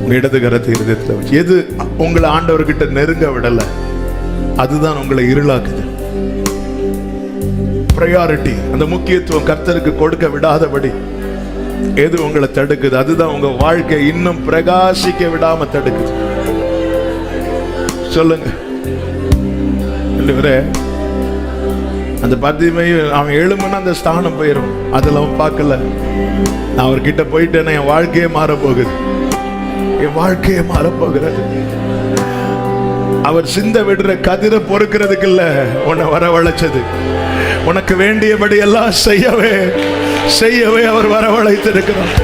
உங்க இடது கரத்தை இருதயத்தில் வச்சு, எது உங்களை ஆண்டவர்கிட்ட நெருங்க விடல அதுதான் உங்களை இருளாக்குது. பிரையாரிட்டி, அந்த முக்கியத்துவம் கர்த்தருக்கு கொடுக்க விடாதபடி எது உங்களை தடுக்குது அதுதான் உங்க வாழ்க்கை இன்னும் பிரகாசிக்க விடாம தடுக்குது. சொல்லுங்க. அந்த பத்திமை அவன் எழுமன்னா அந்த ஸ்தானம் போயிடும். அதில் அவன் பார்க்கல, நான் அவர்கிட்ட போயிட்டேன்னா என் வாழ்க்கையே மாற போகுது, என் வாழ்க்கையே மாற போகிறது. அவர் சிந்த விடுற கதிரை பொறுக்கிறதுக்கு இல்ல உன்னை வரவழைச்சது, உனக்கு வேண்டியபடி எல்லாம் செய்யவே செய்யவே அவர் வரவழைத்திருக்கிறார்.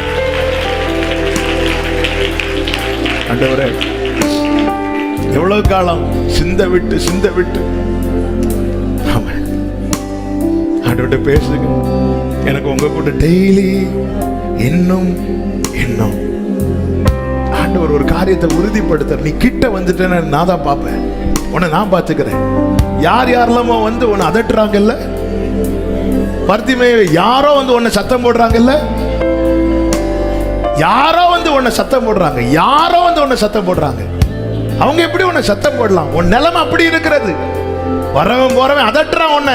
ஆண்டவரே, எவ்வளவு காலம் சிந்த விட்டு ஆண்டவர்கிட்ட பேசுங்க. எனக்கு உங்க கூட டெய்லி இன்னும் இன்னும் ஆண்டவர் ஒரு காரியத்தை உறுதிப்படுத்த, நீ கிட்ட வந்துட்டேன்னு நான் தான் பார்ப்பேன், உன்னை நான் பார்த்துக்கிறேன். யார் யாரெல்லாமோ வந்து உன்னை அதட்டுறாங்கல்ல, பர்த்திமேயே யாரோ வந்து உன்னை சத்தம் போடுறாங்கல்ல, யாரோ வந்து உன்னை சத்தம் போடுறாங்க, யாரோ வந்து உன்னை சத்தம் போடுறாங்க. அவங்க எப்படி உன்னை சத்தம் போடலாம்? உன் நிலைமை அப்படி இருக்கிறது. வரவன் போறவன் அதட்டுறான் உன்னை,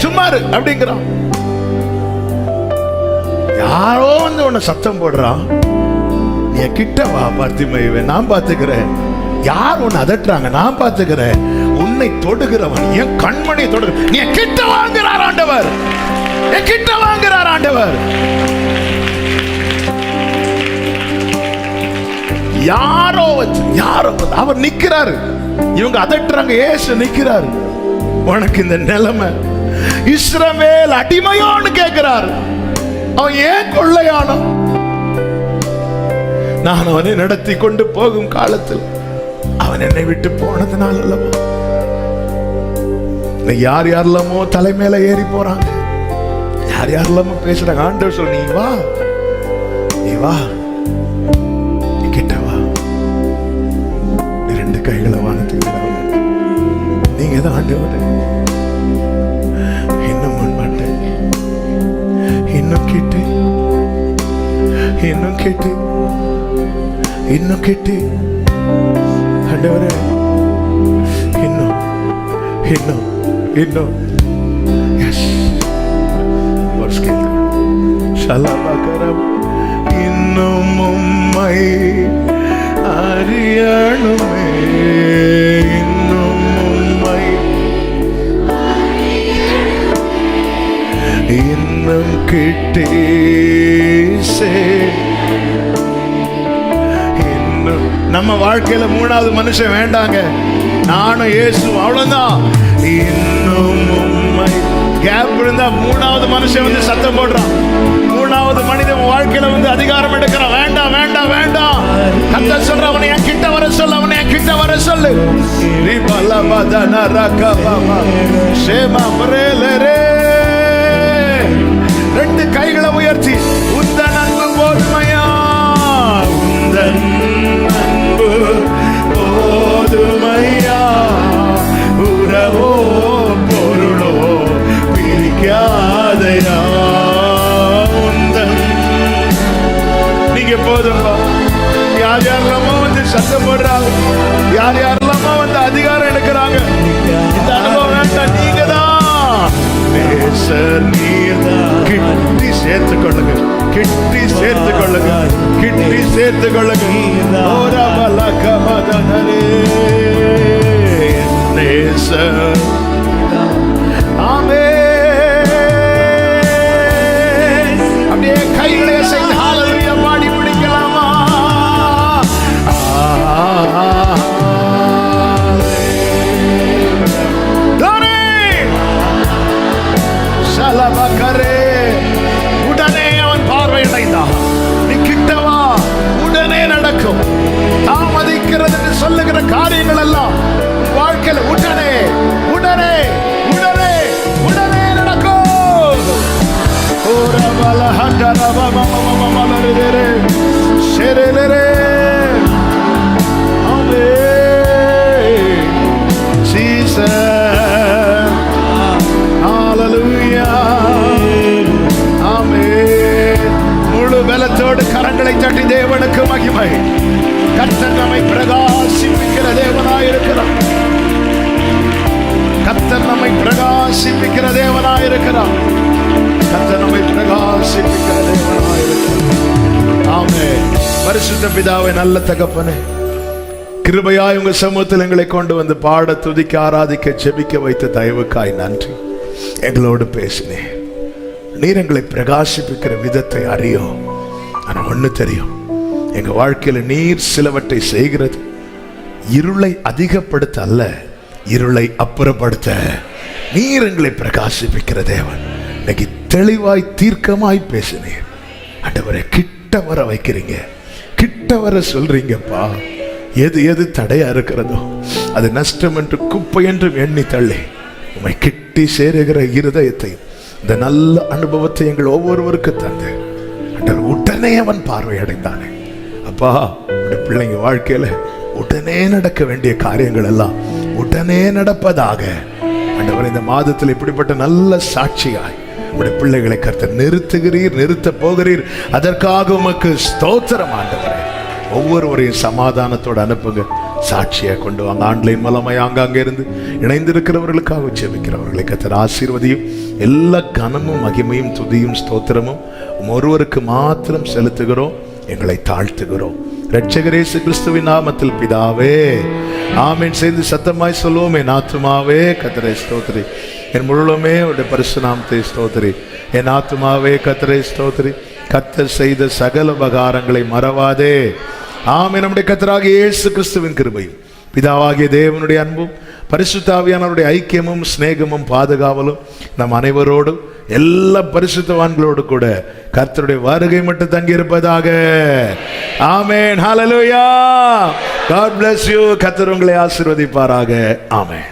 சும்மா இரு அப்படிங்கிறான். யாரோ வந்து உன்னை சத்தம் போடுறான். நீ கிட்ட வா பர்த்திமேயே, நான் பார்த்துக்கிறேன். யார் உன்னை அதட்டுறாங்க நான் பார்த்துக்கிறேன். உன்னை தொடுகிறவன் என் கண்மணியை தொடுகிற, நீ கிட்ட வாங்குறார் ஆண்டவர், கிட்ட வாங்குறார் ஆண்டவர். யாரோ அவர் நிக்கிறாரு, இவங்க அதட்டுறாங்க, ஏசு நிக்கிறாரு. உனக்கு இந்த நிலைமை இஸ்ரவேல் அடிமையோன்னு கேட்கிறார். அவன் ஏன் கொள்ளையானோ? நான் அவனை நடத்தி கொண்டு போகும் காலத்தில் அவன் என்னை விட்டு போனதுனால அல்லவா. யார் யாரெல்லாமோ தலைமையில ஏறி போறாங்க, யார் யாரெல்லாமோ பேசுறாங்க. ஆண்டவர் சொல்ல, நீ வா, நீ வா, கிட்ட வா. இரண்டு கைகளை வானத்துக்கு நீங்க தான் ஆண்டவர். இன்னும் முன்பாட்டேன், இன்னும் கேட்டு, இன்னும் கேட்டு, இன்னும் கேட்டு ஆண்டவரே, இன்னும் இன்னும் இன்னும் இன்னும் உம்மை அறியணுமே, இன்னும் உம்மை இன்னும் கிட்டே இன்னும். நம்ம வாழ்க்கையில மூணாவது மனுஷன் வேண்டாங்க, நானும் இயேசு அவ்வளவுதான். இன்னும் உம்மை கேப் இருந்தா மூணாவது மனுஷன் வந்து சத்தம் போடுறான், மூணாவது மனிதன் வாழ்க்கையில வந்து அதிகாரம் எடுக்கிறான். வேண்டாம் வேண்டாம் வேண்டாம். கர்த்தர் சொல்ற, அவனை என் கிட்ட வர சொல்லு, அவனை என் கிட்ட வர சொல்லு. ரெண்டு கைகளை உயர்த்தி, உந்தன் அன்பு போதுமையா, உந்தன் அன்பு போதுமையா, உறவோ பொருளோ பிரிக்காதையா, உந்தன். நீங்க போதும்பா. யார் யாரெல்லாமோ வந்து சத்தம் போடுறாங்க, யார் யாரெல்லாமோ வந்து அதிகாரம் எடுக்கிறாங்க. இந்த அனுபவம் வேண்டாம், நீங்க தான் கிட்டி சேர்த்துக் கொள்ளுங்க, கிட்டி சேர்த்துக் கொள்ளுங்க, கிட்டி சேர்த்துக் கொள்ளுங்க. அப்படியே கைகளை செய்து ஹல்லேலூயா பாடி முடிக்கலாமா? உடனே அவன் பார்வையடைந்தான். நீ கிட்டவா, உடனே நடக்கும். நடக்கலாம். வாழ்க்கையில் உடனே உடனே உடனே உடனே நடக்கும். ஓரவல ஹண்டரவ மமமமமலரே ஷெரலரே ஆமே ஜீசஸ் ஹalleluya ஆமே. முழு பலத்தோடு கரங்களை தட்டி தேவனுக்கு மகிமை. கர்த்தர் நம்மை பிரகாசிப்பிக்கிற தேவனாயிருக்கிறார். கர்த்தர் நம்மை பிரகாசிப்பிக்கிற தேவனாயிருக்கிறார். கர்த்தர் நம்மை பிரகாசிப்பிக்கிற தேவனாயிருக்கிறார். ஆமென். பரிசுத்த பிதாவே, நல்ல தகப்பனே, கிருபையாய் உங்க சமூகத்தில் எங்களை கொண்டு வந்து பாட, துதிக்க, ஆராதிக்க, ஜெபிக்க வைத்த தயவுக்காய் நன்றி. எங்களோடு பேசினேன். நீர் எங்களை பிரகாசிப்பிக்கிற விதத்தை அறியும். ஆனா ஒண்ணு தெரியும், எங்க வாழ்க்கையில நீர் சிலவற்றை செய்கிறது இருளை அதிகப்படுத்த அல்ல, இருளை அப்புறப்படுத்த. நீர் எங்களை பிரகாசிப்பிக்கிற தேவன். இன்னைக்கு தெளிவாய் தீர்க்கமாய் பேசினேன். ஆண்டவரே, கிட்ட வர வைக்கிறீங்க, கிட்ட வர சொல்றீங்கப்பா. எது எது தடையா இருக்கிறதோ அது நஷ்டம் என்று, குப்பை என்றும் எண்ணி தள்ளி உம்மை கிட்டி சேருகிற இருதயத்தை, இந்த நல்ல அனுபவத்தை எங்கள் ஒவ்வொருவருக்கு தந்து ஆண்டவர் உடனே அவன் பார்வையடைந்தானே. அப்பா, உடைய பிள்ளைங்க வாழ்க்கையில உடனே நடக்க வேண்டிய காரியங்கள் எல்லாம் உடனே நடப்பதாக ஆண்டவர் இந்த மாதத்தில் இப்படிப்பட்ட நல்ல சாட்சியாய் உடைய பிள்ளைகளை கர்த்தர் நிறுத்துகிறீர், நிறுத்த போகிறீர். அதற்காக உமக்கு ஸ்தோத்திரம் ஆண்டவரே. ஒவ்வொருவரையும் சமாதானத்தோடு அனுப்புங்க, சாட்சியா கொண்டு வாங்க. ஆன்லைன் மூலமாய் ஆங்காங்கே இருந்து இணைந்திருக்கிறவர்களுக்காக ஜெபிக்கிறவர்களை கர்த்தர் ஆசீர்வதியும். எல்லா கனமும் மகிமையும் துதியும் ஸ்தோத்திரமும் ஒருவருக்கு மாத்திரம் செலுத்துகிறோம். எங்களை தாழ்த்துகிறோம் இரட்சகர் இயேசு கிறிஸ்துவின் நாமத்தில் பிதாவே, ஆமென். சேர்ந்து சத்தமாய் சொல்லுவோம். என் ஆத்துமாவே கர்த்தரை ஸ்தோத்திரி, என் முழுமே உடைய பரிசு நாமத்தை ஸ்தோத்திரி. என் ஆத்துமாவே கர்த்தரை ஸ்தோத்திரி, கர்த்தர் செய்த சகல உபகாரங்களை மறவாதே. ஆமென். நம்முடைய கர்த்தராகிய இயேசு கிறிஸ்துவின் கிருபையும், பிதாவாகிய தேவனுடைய அன்பும், பரிசுத்த ஆவியானவருடைய ஐக்கியமும் சிநேகமும் பாதுகாவலும் நம் அனைவரோடும் எல்லா பரிசுத்தவான்களோடு கூட கர்த்தருடைய வருகை மட்டும் தங்கி இருப்பதாக. ஆமென். ஹல்லேலூயா. God bless you. கர்த்தர் உங்களை ஆசீர்வதிப்பாராக. ஆமென்.